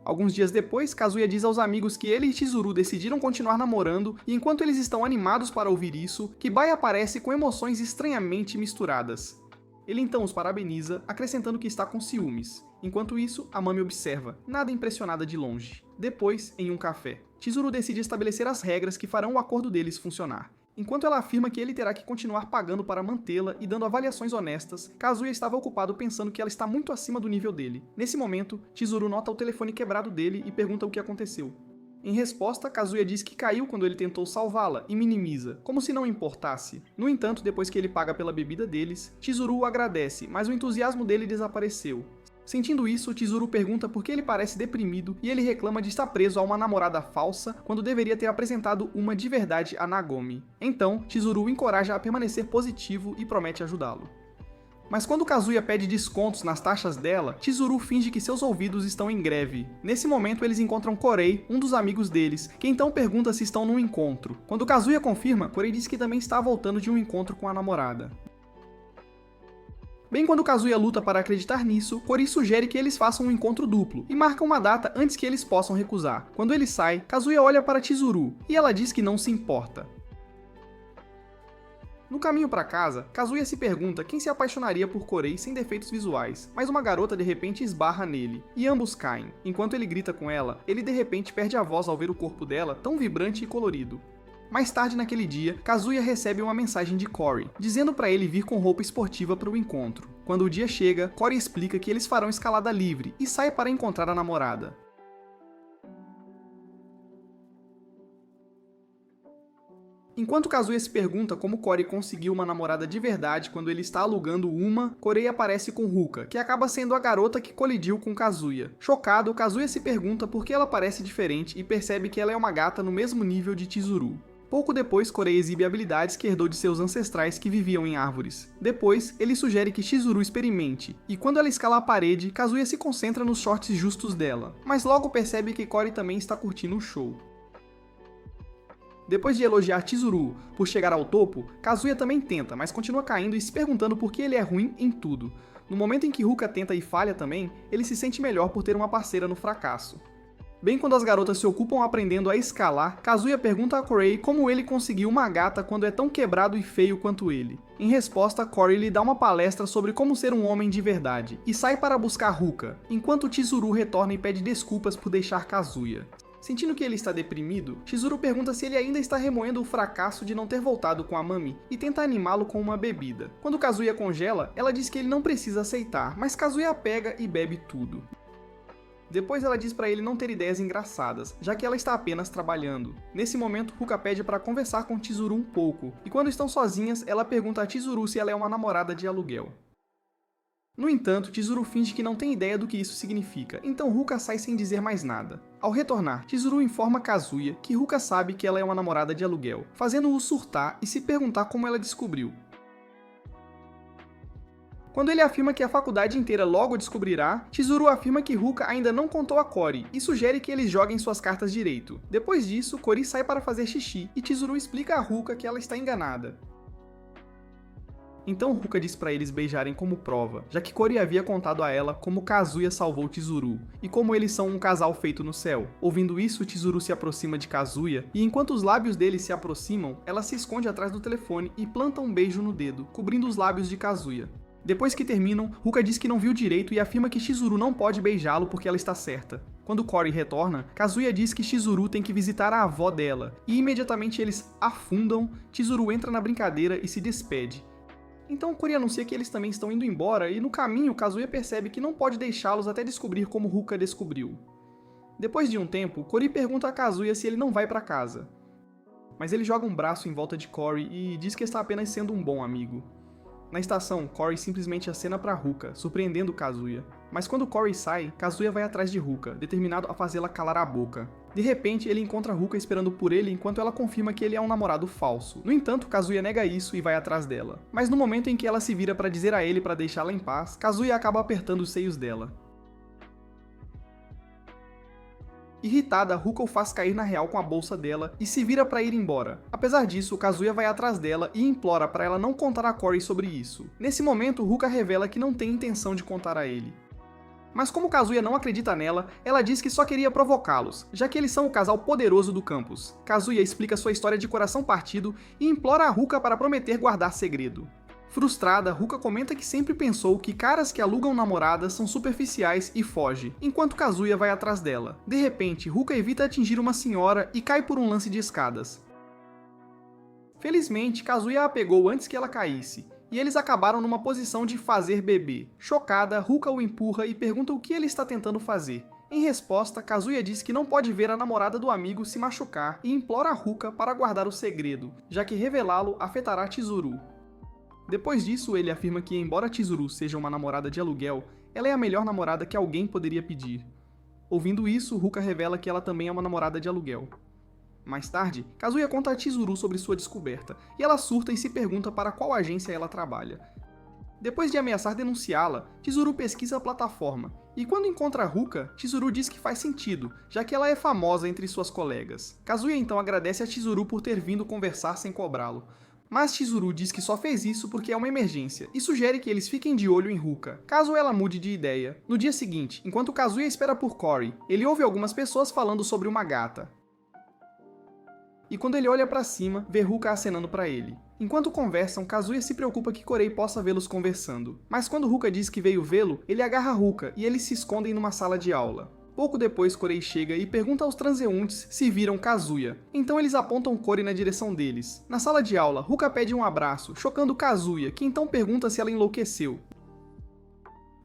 Alguns dias depois, Kazuya diz aos amigos que ele e Chizuru decidiram continuar namorando, e enquanto eles estão animados para ouvir isso, Kibai aparece com emoções estranhamente misturadas. Ele então os parabeniza, acrescentando que está com ciúmes. Enquanto isso, a Mami observa, nada impressionada de longe. Depois, em um café, Chizuru decide estabelecer as regras que farão o acordo deles funcionar. Enquanto ela afirma que ele terá que continuar pagando para mantê-la e dando avaliações honestas, Kazuya estava ocupado pensando que ela está muito acima do nível dele. Nesse momento, Chizuru nota o telefone quebrado dele e pergunta o que aconteceu. Em resposta, Kazuya diz que caiu quando ele tentou salvá-la e minimiza, como se não importasse. No entanto, depois que ele paga pela bebida deles, Chizuru o agradece, mas o entusiasmo dele desapareceu. Sentindo isso, Chizuru pergunta por que ele parece deprimido e ele reclama de estar preso a uma namorada falsa quando deveria ter apresentado uma de verdade a Nagomi. Então, Chizuru o encoraja a permanecer positivo e promete ajudá-lo. Mas quando Kazuya pede descontos nas taxas dela, Chizuru finge que seus ouvidos estão em greve. Nesse momento eles encontram Korei, um dos amigos deles, que então pergunta se estão num encontro. Quando Kazuya confirma, Korei diz que também está voltando de um encontro com a namorada. Bem quando Kazuya luta para acreditar nisso, Korei sugere que eles façam um encontro duplo, e marca uma data antes que eles possam recusar. Quando ele sai, Kazuya olha para Chizuru, e ela diz que não se importa. No caminho para casa, Kazuya se pergunta quem se apaixonaria por Korei sem defeitos visuais, mas uma garota de repente esbarra nele, e ambos caem. Enquanto ele grita com ela, ele de repente perde a voz ao ver o corpo dela tão vibrante e colorido. Mais tarde naquele dia, Kazuya recebe uma mensagem de Corey, dizendo para ele vir com roupa esportiva para o encontro. Quando o dia chega, Corey explica que eles farão escalada livre e sai para encontrar a namorada. Enquanto Kazuya se pergunta como Corey conseguiu uma namorada de verdade quando ele está alugando uma, Korei aparece com Ruka, que acaba sendo a garota que colidiu com Kazuya. Chocado, Kazuya se pergunta por que ela parece diferente e percebe que ela é uma gata no mesmo nível de Chizuru. Pouco depois, Korei exibe habilidades que herdou de seus ancestrais que viviam em árvores. Depois, ele sugere que Chizuru experimente, e quando ela escala a parede, Kazuya se concentra nos shorts justos dela, mas logo percebe que Corey também está curtindo o show. Depois de elogiar Chizuru por chegar ao topo, Kazuya também tenta, mas continua caindo e se perguntando por que ele é ruim em tudo. No momento em que Ruka tenta e falha também, ele se sente melhor por ter uma parceira no fracasso. Bem quando as garotas se ocupam aprendendo a escalar, Kazuya pergunta a Korei como ele conseguiu uma gata quando é tão quebrado e feio quanto ele. Em resposta, Corey lhe dá uma palestra sobre como ser um homem de verdade, e sai para buscar Ruka, enquanto Chizuru retorna e pede desculpas por deixar Kazuya. Sentindo que ele está deprimido, Chizuru pergunta se ele ainda está remoendo o fracasso de não ter voltado com a Mami e tenta animá-lo com uma bebida. Quando Kazuya congela, ela diz que ele não precisa aceitar, mas Kazuya a pega e bebe tudo. Depois ela diz para ele não ter ideias engraçadas, já que ela está apenas trabalhando. Nesse momento, Ruka pede para conversar com Chizuru um pouco, e quando estão sozinhas, ela pergunta a Chizuru se ela é uma namorada de aluguel. No entanto, Chizuru finge que não tem ideia do que isso significa, então Ruka sai sem dizer mais nada. Ao retornar, Chizuru informa Kazuya que Ruka sabe que ela é uma namorada de aluguel, fazendo-o surtar e se perguntar como ela descobriu. Quando ele afirma que a faculdade inteira logo descobrirá, Chizuru afirma que Ruka ainda não contou a Corey e sugere que eles joguem suas cartas direito. Depois disso, Corey sai para fazer xixi e Chizuru explica a Ruka que ela está enganada. Então Ruka diz para eles beijarem como prova, já que Corey havia contado a ela como Kazuya salvou Chizuru, e como eles são um casal feito no céu. Ouvindo isso, Chizuru se aproxima de Kazuya, e enquanto os lábios dele se aproximam, ela se esconde atrás do telefone e planta um beijo no dedo, cobrindo os lábios de Kazuya. Depois que terminam, Ruka diz que não viu direito e afirma que Chizuru não pode beijá-lo porque ela está certa. Quando Corey retorna, Kazuya diz que Chizuru tem que visitar a avó dela, e imediatamente eles afundam, Chizuru entra na brincadeira e se despede. Então Corey anuncia que eles também estão indo embora e no caminho Kazuya percebe que não pode deixá-los até descobrir como Ruka descobriu. Depois de um tempo, Corey pergunta a Kazuya se ele não vai para casa. Mas ele joga um braço em volta de Corey e diz que está apenas sendo um bom amigo. Na estação, Corey simplesmente acena para Ruka, surpreendendo Kazuya. Mas quando Corey sai, Kazuya vai atrás de Ruka, determinado a fazê-la calar a boca. De repente, ele encontra Ruka esperando por ele enquanto ela confirma que ele é um namorado falso. No entanto, Kazuya nega isso e vai atrás dela. Mas no momento em que ela se vira para dizer a ele para deixá-la em paz, Kazuya acaba apertando os seios dela. Irritada, Ruka o faz cair na real com a bolsa dela e se vira para ir embora. Apesar disso, Kazuya vai atrás dela e implora para ela não contar a Corey sobre isso. Nesse momento, Ruka revela que não tem intenção de contar a ele. Mas como Kazuya não acredita nela, ela diz que só queria provocá-los, já que eles são o casal poderoso do campus. Kazuya explica sua história de coração partido e implora a Ruka para prometer guardar segredo. Frustrada, Ruka comenta que sempre pensou que caras que alugam namoradas são superficiais e foge, enquanto Kazuya vai atrás dela. De repente, Ruka evita atingir uma senhora e cai por um lance de escadas. Felizmente, Kazuya a pegou antes que ela caísse, e eles acabaram numa posição de fazer bebê. Chocada, Ruka o empurra e pergunta o que ele está tentando fazer. Em resposta, Kazuya diz que não pode ver a namorada do amigo se machucar e implora a Ruka para guardar o segredo, já que revelá-lo afetará Chizuru. Depois disso, ele afirma que, embora Chizuru seja uma namorada de aluguel, Ela é a melhor namorada que alguém poderia pedir. Ouvindo isso, Ruka revela que ela também é uma namorada de aluguel. Mais tarde, Kazuya conta a Chizuru sobre sua descoberta, e ela surta e se pergunta para qual agência ela trabalha. Depois de ameaçar denunciá-la, Chizuru pesquisa a plataforma, e quando encontra Ruka, Chizuru diz que faz sentido, já que ela é famosa entre suas colegas. Kazuya então agradece a Chizuru por ter vindo conversar sem cobrá-lo, mas Chizuru diz que só fez isso porque é uma emergência, e sugere que eles fiquem de olho em Ruka, caso ela mude de ideia. No dia seguinte, enquanto Kazuya espera por Cory, ele ouve algumas pessoas falando sobre uma gata. E quando ele olha pra cima, vê Ruka acenando pra ele. Enquanto conversam, Kazuya se preocupa que Korei possa vê-los conversando. Mas quando Ruka diz que veio vê-lo, ele agarra Ruka e eles se escondem numa sala de aula. Pouco depois, Korei chega e pergunta aos transeuntes se viram Kazuya. Então eles apontam Korei na direção deles. Na sala de aula, Ruka pede um abraço, chocando Kazuya, que então pergunta se ela enlouqueceu.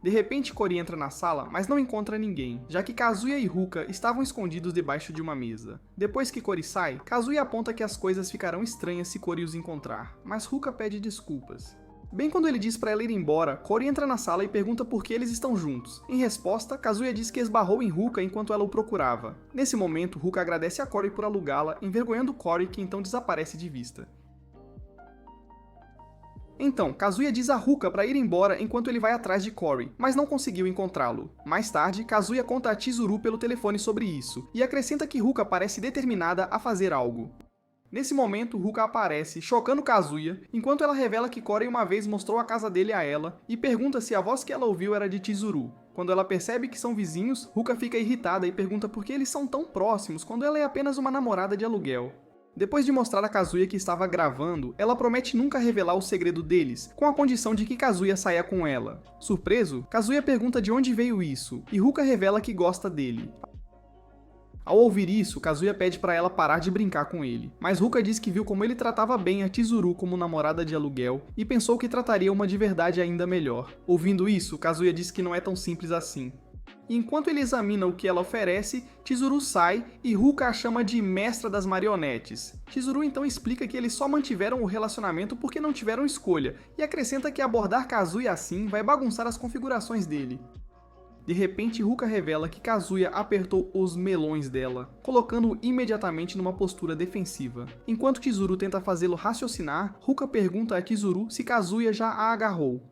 De repente, Korei entra na sala, mas não encontra ninguém, já que Kazuya e Ruka estavam escondidos debaixo de uma mesa. Depois que Korei sai, Kazuya aponta que as coisas ficarão estranhas se Korei os encontrar, mas Ruka pede desculpas. Bem quando ele diz para ela ir embora, Korei entra na sala e pergunta por que eles estão juntos. Em resposta, Kazuya diz que esbarrou em Ruka enquanto ela o procurava. Nesse momento, Ruka agradece a Korei por alugá-la, envergonhando Korei, que então desaparece de vista. Então, Kazuya diz a Ruka para ir embora enquanto ele vai atrás de Korei, mas não conseguiu encontrá-lo. Mais tarde, Kazuya conta a Chizuru pelo telefone sobre isso, e acrescenta que Ruka parece determinada a fazer algo. Nesse momento, Ruka aparece, chocando Kazuya, enquanto ela revela que Korei uma vez mostrou a casa dele a ela, e pergunta se a voz que ela ouviu era de Chizuru. Quando ela percebe que são vizinhos, Ruka fica irritada e pergunta por que eles são tão próximos quando ela é apenas uma namorada de aluguel. Depois de mostrar a Kazuya que estava gravando, ela promete nunca revelar o segredo deles, com a condição de que Kazuya saia com ela. Surpreso, Kazuya pergunta de onde veio isso, e Ruka revela que gosta dele. Ao ouvir isso, Kazuya pede para ela parar de brincar com ele, mas Ruka diz que viu como ele tratava bem a Chizuru como namorada de aluguel e pensou que trataria uma de verdade ainda melhor. Ouvindo isso, Kazuya diz que não é tão simples assim. E enquanto ele examina o que ela oferece, Chizuru sai e Ruka a chama de mestra das marionetes. Chizuru então explica que eles só mantiveram o relacionamento porque não tiveram escolha, e acrescenta que abordar Kazuya assim vai bagunçar as configurações dele. De repente, Ruka revela que Kazuya apertou os melões dela, colocando-o imediatamente numa postura defensiva. Enquanto Chizuru tenta fazê-lo raciocinar, Ruka pergunta a Chizuru se Kazuya já a agarrou.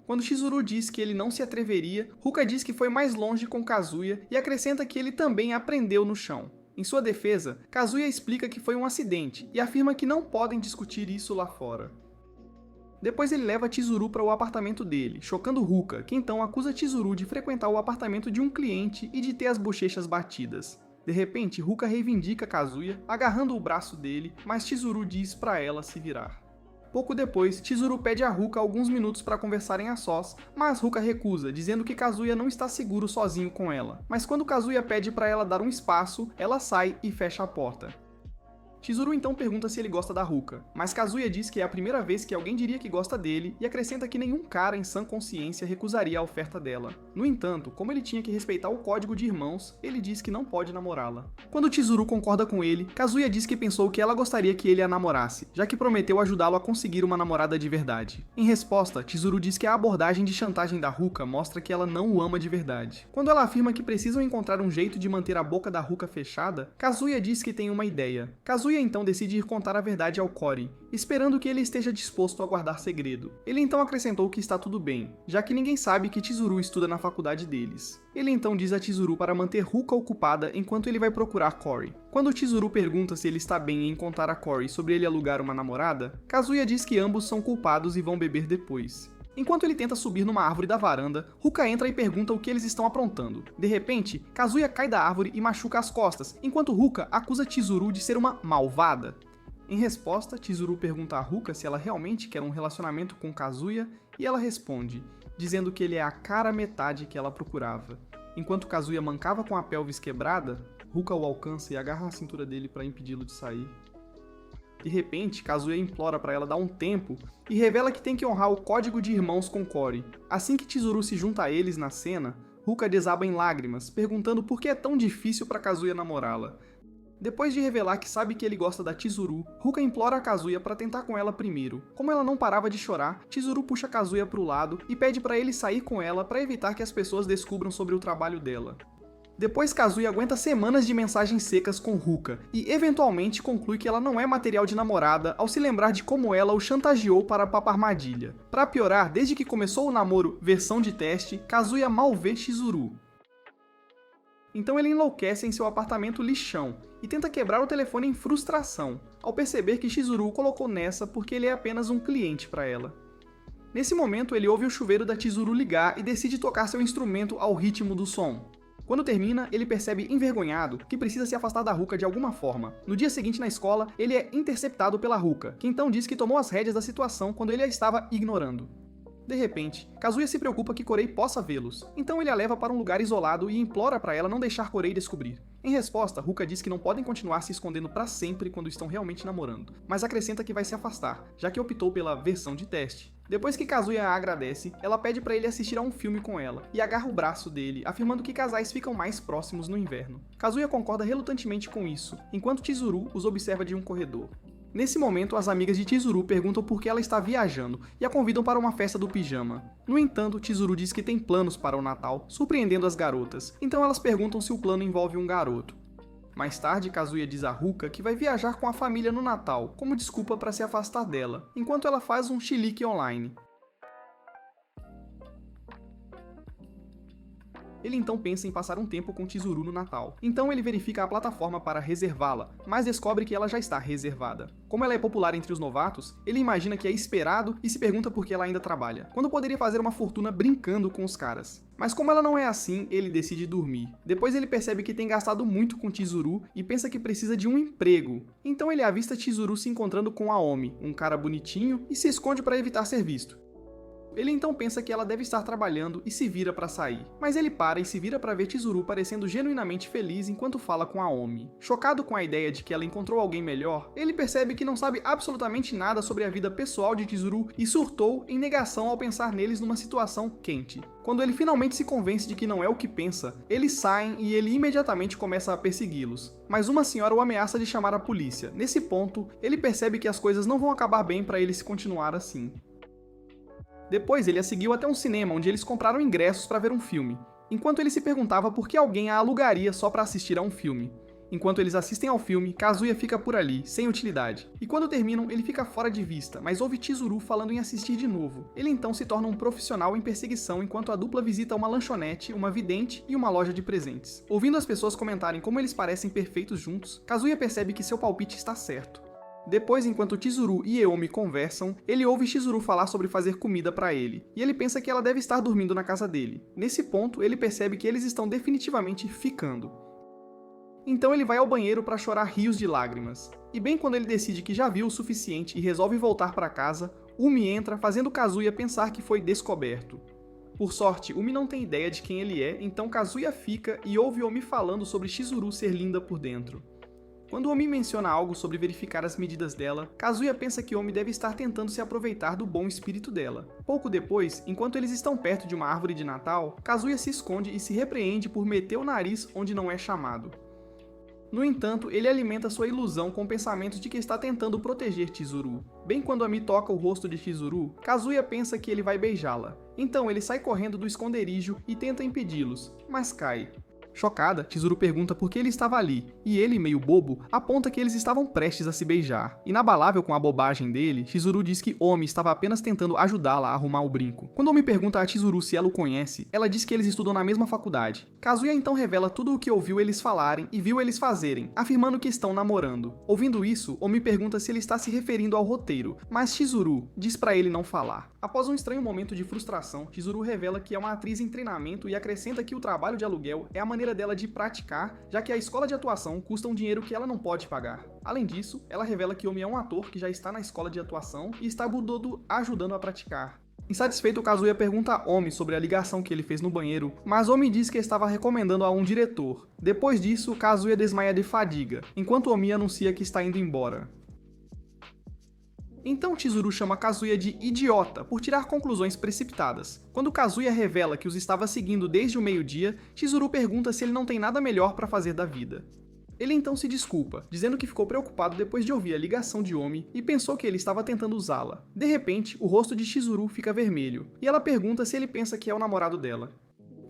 Quando Chizuru diz que ele não se atreveria, Ruka diz que foi mais longe com Kazuya e acrescenta que ele também aprendeu no chão. Em sua defesa, Kazuya explica que foi um acidente e afirma que não podem discutir isso lá fora. Depois ele leva Chizuru para o apartamento dele, chocando Ruka, que então acusa Chizuru de frequentar o apartamento de um cliente e de ter as bochechas batidas. De repente, Ruka reivindica Kazuya, agarrando o braço dele, mas Chizuru diz para ela se virar. Pouco depois, Chizuru pede a Ruka alguns minutos para conversarem a sós, mas Ruka recusa, dizendo que Kazuya não está seguro sozinho com ela. Mas quando Kazuya pede para ela dar um espaço, ela sai e fecha a porta. Chizuru então pergunta se ele gosta da Ruka, mas Kazuya diz que é a primeira vez que alguém diria que gosta dele e acrescenta que nenhum cara em sã consciência recusaria a oferta dela. No entanto, como ele tinha que respeitar o código de irmãos, ele diz que não pode namorá-la. Quando Chizuru concorda com ele, Kazuya diz que pensou que ela gostaria que ele a namorasse, já que prometeu ajudá-lo a conseguir uma namorada de verdade. Em resposta, Chizuru diz que a abordagem de chantagem da Ruka mostra que ela não o ama de verdade. Quando ela afirma que precisam encontrar um jeito de manter a boca da Ruka fechada, Kazuya diz que tem uma ideia. Kazuya então decide ir contar a verdade ao Korei, esperando que ele esteja disposto a guardar segredo. Ele então acrescentou que está tudo bem, já que ninguém sabe que Chizuru estuda na faculdade deles. Ele então diz a Chizuru para manter Ruka ocupada enquanto ele vai procurar Korei. Quando Chizuru pergunta se ele está bem em contar a Korei sobre ele alugar uma namorada, Kazuya diz que ambos são culpados e vão beber depois. Enquanto ele tenta subir numa árvore da varanda, Ruka entra e pergunta o que eles estão aprontando. De repente, Kazuya cai da árvore e machuca as costas, enquanto Ruka acusa Chizuru de ser uma malvada. Em resposta, Chizuru pergunta a Ruka se ela realmente quer um relacionamento com Kazuya, e ela responde, dizendo que ele é a cara metade que ela procurava. Enquanto Kazuya mancava com a pelvis quebrada, Ruka o alcança e agarra a cintura dele para impedi-lo de sair. De repente, Kazuya implora para ela dar um tempo e revela que tem que honrar o código de irmãos com Korei. Assim que Chizuru se junta a eles na cena, Ruka desaba em lágrimas, perguntando por que é tão difícil para Kazuya namorá-la. Depois de revelar que sabe que ele gosta da Chizuru, Ruka implora a Kazuya para tentar com ela primeiro. Como ela não parava de chorar, Chizuru puxa Kazuya pro lado e pede para ele sair com ela para evitar que as pessoas descubram sobre o trabalho dela. Depois, Kazuya aguenta semanas de mensagens secas com Ruka e eventualmente conclui que ela não é material de namorada ao se lembrar de como ela o chantageou para a Papa Armadilha. Para piorar, desde que começou o namoro versão de teste, Kazuya mal vê Chizuru. Então ele enlouquece em seu apartamento lixão e tenta quebrar o telefone em frustração, ao perceber que Chizuru o colocou nessa porque ele é apenas um cliente para ela. Nesse momento, ele ouve o chuveiro da Chizuru ligar e decide tocar seu instrumento ao ritmo do som. Quando termina, ele percebe envergonhado que precisa se afastar da Ruka de alguma forma. No dia seguinte na escola, ele é interceptado pela Ruka, que então diz que tomou as rédeas da situação quando ele a estava ignorando. De repente, Kazuya se preocupa que Korei possa vê-los, então ele a leva para um lugar isolado e implora para ela não deixar Korei descobrir. Em resposta, Ruka diz que não podem continuar se escondendo para sempre quando estão realmente namorando, mas acrescenta que vai se afastar, já que optou pela versão de teste. Depois que Kazuya a agradece, ela pede para ele assistir a um filme com ela, e agarra o braço dele, afirmando que casais ficam mais próximos no inverno. Kazuya concorda relutantemente com isso, enquanto Chizuru os observa de um corredor. Nesse momento, as amigas de Chizuru perguntam por que ela está viajando e a convidam para uma festa do pijama. No entanto, Chizuru diz que tem planos para o Natal, surpreendendo as garotas, então elas perguntam se o plano envolve um garoto. Mais tarde, Kazuya diz a Ruka que vai viajar com a família no Natal, como desculpa para se afastar dela, enquanto ela faz um chilique online. Ele então pensa em passar um tempo com Chizuru no Natal. Então ele verifica a plataforma para reservá-la, mas descobre que ela já está reservada. Como ela é popular entre os novatos, ele imagina que é esperado e se pergunta por que ela ainda trabalha, quando poderia fazer uma fortuna brincando com os caras. Mas como ela não é assim, ele decide dormir. Depois ele percebe que tem gastado muito com Chizuru e pensa que precisa de um emprego. Então ele avista Chizuru se encontrando com Aomi, um cara bonitinho, e se esconde para evitar ser visto. Ele então pensa que ela deve estar trabalhando e se vira para sair, mas ele para e se vira para ver Chizuru parecendo genuinamente feliz enquanto fala com Aomi. Chocado com a ideia de que ela encontrou alguém melhor, ele percebe que não sabe absolutamente nada sobre a vida pessoal de Chizuru e surtou em negação ao pensar neles numa situação quente. Quando ele finalmente se convence de que não é o que pensa, eles saem e ele imediatamente começa a persegui-los. Mas uma senhora o ameaça de chamar a polícia. Nesse ponto, ele percebe que as coisas não vão acabar bem para ele se continuar assim. Depois ele a seguiu até um cinema onde eles compraram ingressos para ver um filme, enquanto ele se perguntava por que alguém a alugaria só para assistir a um filme. Enquanto eles assistem ao filme, Kazuya fica por ali, sem utilidade. E quando terminam, ele fica fora de vista, mas ouve Chizuru falando em assistir de novo. Ele então se torna um profissional em perseguição enquanto a dupla visita uma lanchonete, uma vidente e uma loja de presentes. Ouvindo as pessoas comentarem como eles parecem perfeitos juntos, Kazuya percebe que seu palpite está certo. Depois, enquanto Chizuru e Eomi conversam, ele ouve Chizuru falar sobre fazer comida para ele, e ele pensa que ela deve estar dormindo na casa dele. Nesse ponto, ele percebe que eles estão definitivamente ficando. Então ele vai ao banheiro para chorar rios de lágrimas. E bem quando ele decide que já viu o suficiente e resolve voltar para casa, Umi entra, fazendo Kazuya pensar que foi descoberto. Por sorte, Umi não tem ideia de quem ele é, então Kazuya fica e ouve Omi falando sobre Chizuru ser linda por dentro. Quando Omi menciona algo sobre verificar as medidas dela, Kazuya pensa que Omi deve estar tentando se aproveitar do bom espírito dela. Pouco depois, enquanto eles estão perto de uma árvore de Natal, Kazuya se esconde e se repreende por meter o nariz onde não é chamado. No entanto, ele alimenta sua ilusão com pensamentos de que está tentando proteger Chizuru. Bem quando Ami toca o rosto de Chizuru, Kazuya pensa que ele vai beijá-la. Então ele sai correndo do esconderijo e tenta impedi-los, mas cai. Chocada, Chizuru pergunta por que ele estava ali, e ele, meio bobo, aponta que eles estavam prestes a se beijar. Inabalável com a bobagem dele, Chizuru diz que Omi estava apenas tentando ajudá-la a arrumar o brinco. Quando Omi pergunta a Chizuru se ela o conhece, ela diz que eles estudam na mesma faculdade. Kazuya então revela tudo o que ouviu eles falarem e viu eles fazerem, afirmando que estão namorando. Ouvindo isso, Omi pergunta se ele está se referindo ao roteiro, mas Chizuru diz pra ele não falar. Após um estranho momento de frustração, Chizuru revela que é uma atriz em treinamento e acrescenta que o trabalho de aluguel é a maneira dela de praticar, já que a escola de atuação custa um dinheiro que ela não pode pagar. Além disso, ela revela que Omi é um ator que já está na escola de atuação e está Budodo ajudando a praticar. Insatisfeito, Kazuya pergunta a Omi sobre a ligação que ele fez no banheiro, mas Omi diz que estava recomendando a um diretor. Depois disso, Kazuya desmaia de fadiga, enquanto Omi anuncia que está indo embora. Então Chizuru chama Kazuya de idiota por tirar conclusões precipitadas. Quando Kazuya revela que os estava seguindo desde o meio-dia, Chizuru pergunta se ele não tem nada melhor para fazer da vida. Ele então se desculpa, dizendo que ficou preocupado depois de ouvir a ligação de Omi e pensou que ele estava tentando usá-la. De repente, o rosto de Chizuru fica vermelho, e ela pergunta se ele pensa que é o namorado dela.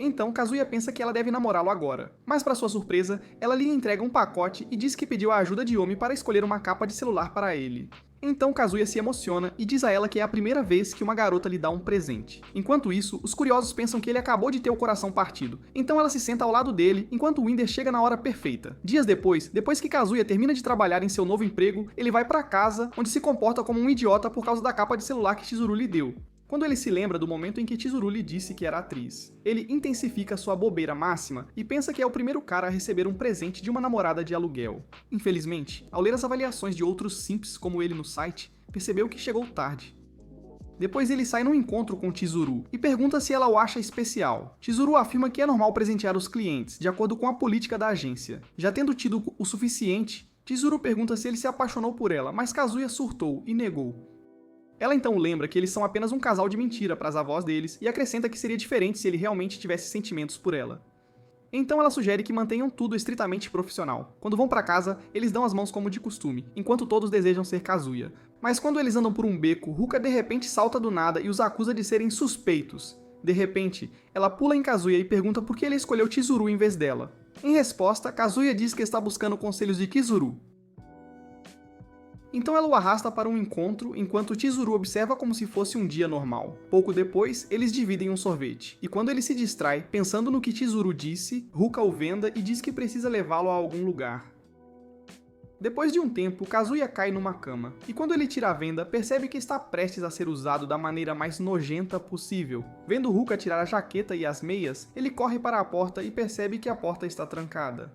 Então, Kazuya pensa que ela deve namorá-lo agora, mas para sua surpresa, ela lhe entrega um pacote e diz que pediu a ajuda de Omi para escolher uma capa de celular para ele. Então Kazuya se emociona e diz a ela que é a primeira vez que uma garota lhe dá um presente. Enquanto isso, os curiosos pensam que ele acabou de ter o coração partido, então ela se senta ao lado dele enquanto Winder chega na hora perfeita. Dias depois que Kazuya termina de trabalhar em seu novo emprego, ele vai para casa, onde se comporta como um idiota por causa da capa de celular que Chizuru lhe deu. Quando ele se lembra do momento em que Chizuru lhe disse que era atriz, ele intensifica sua bobeira máxima e pensa que é o primeiro cara a receber um presente de uma namorada de aluguel. Infelizmente, ao ler as avaliações de outros simps como ele no site, percebeu que chegou tarde. Depois ele sai num encontro com Chizuru e pergunta se ela o acha especial. Chizuru afirma que é normal presentear os clientes, de acordo com a política da agência. Já tendo tido o suficiente, Chizuru pergunta se ele se apaixonou por ela, mas Kazuya surtou e negou. Ela então lembra que eles são apenas um casal de mentira para as avós deles e acrescenta que seria diferente se ele realmente tivesse sentimentos por ela. Então ela sugere que mantenham tudo estritamente profissional. Quando vão para casa, eles dão as mãos como de costume, enquanto todos desejam ser Kazuya. Mas quando eles andam por um beco, Ruka de repente salta do nada e os acusa de serem suspeitos. De repente, ela pula em Kazuya e pergunta por que ele escolheu Chizuru em vez dela. Em resposta, Kazuya diz que está buscando conselhos de Chizuru. Então ela o arrasta para um encontro, enquanto Chizuru observa como se fosse um dia normal. Pouco depois, eles dividem um sorvete, e quando ele se distrai, pensando no que Chizuru disse, Ruka o venda e diz que precisa levá-lo a algum lugar. Depois de um tempo, Kazuya cai numa cama, e quando ele tira a venda, percebe que está prestes a ser usado da maneira mais nojenta possível. Vendo Ruka tirar a jaqueta e as meias, ele corre para a porta e percebe que a porta está trancada.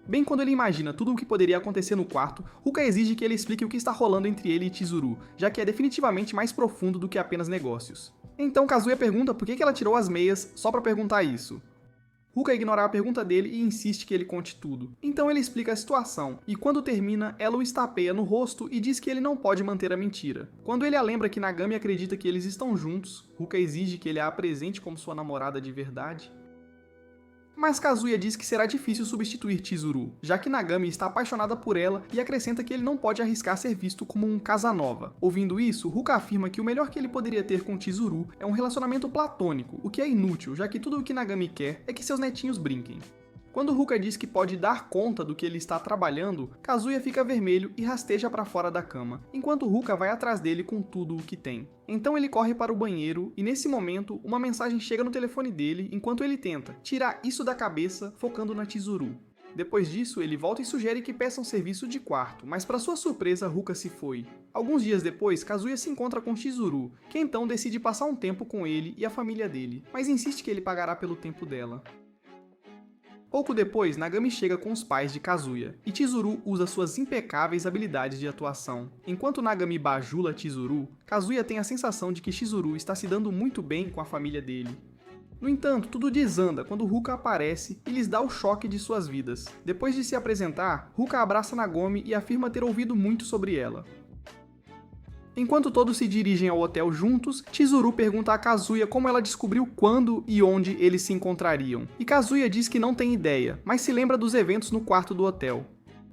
Bem quando ele imagina tudo o que poderia acontecer no quarto, Ruka exige que ele explique o que está rolando entre ele e Chizuru, já que é definitivamente mais profundo do que apenas negócios. Então Kazuya pergunta por que ela tirou as meias só para perguntar isso. Ruka ignora a pergunta dele e insiste que ele conte tudo. Então ele explica a situação, e quando termina, ela o estapeia no rosto e diz que ele não pode manter a mentira. Quando ele a lembra que Nagami acredita que eles estão juntos, Ruka exige que ele a apresente como sua namorada de verdade. Mas Kazuya diz que será difícil substituir Chizuru, já que Nagami está apaixonada por ela e acrescenta que ele não pode arriscar ser visto como um Casanova. Ouvindo isso, Ruka afirma que o melhor que ele poderia ter com Chizuru é um relacionamento platônico, o que é inútil, já que tudo o que Nagami quer é que seus netinhos brinquem. Quando Ruka diz que pode dar conta do que ele está trabalhando, Kazuya fica vermelho e rasteja para fora da cama, enquanto Ruka vai atrás dele com tudo o que tem. Então ele corre para o banheiro e nesse momento uma mensagem chega no telefone dele enquanto ele tenta tirar isso da cabeça focando na Chizuru. Depois disso, ele volta e sugere que peçam serviço de quarto, mas para sua surpresa, Ruka se foi. Alguns dias depois, Kazuya se encontra com Chizuru, que então decide passar um tempo com ele e a família dele, mas insiste que ele pagará pelo tempo dela. Pouco depois, Nagami chega com os pais de Kazuya, e Chizuru usa suas impecáveis habilidades de atuação. Enquanto Nagami bajula Chizuru, Kazuya tem a sensação de que Chizuru está se dando muito bem com a família dele. No entanto, tudo desanda quando Ruka aparece e lhes dá o choque de suas vidas. Depois de se apresentar, Ruka abraça Nagami e afirma ter ouvido muito sobre ela. Enquanto todos se dirigem ao hotel juntos, Chizuru pergunta a Kazuya como ela descobriu quando e onde eles se encontrariam. E Kazuya diz que não tem ideia, mas se lembra dos eventos no quarto do hotel.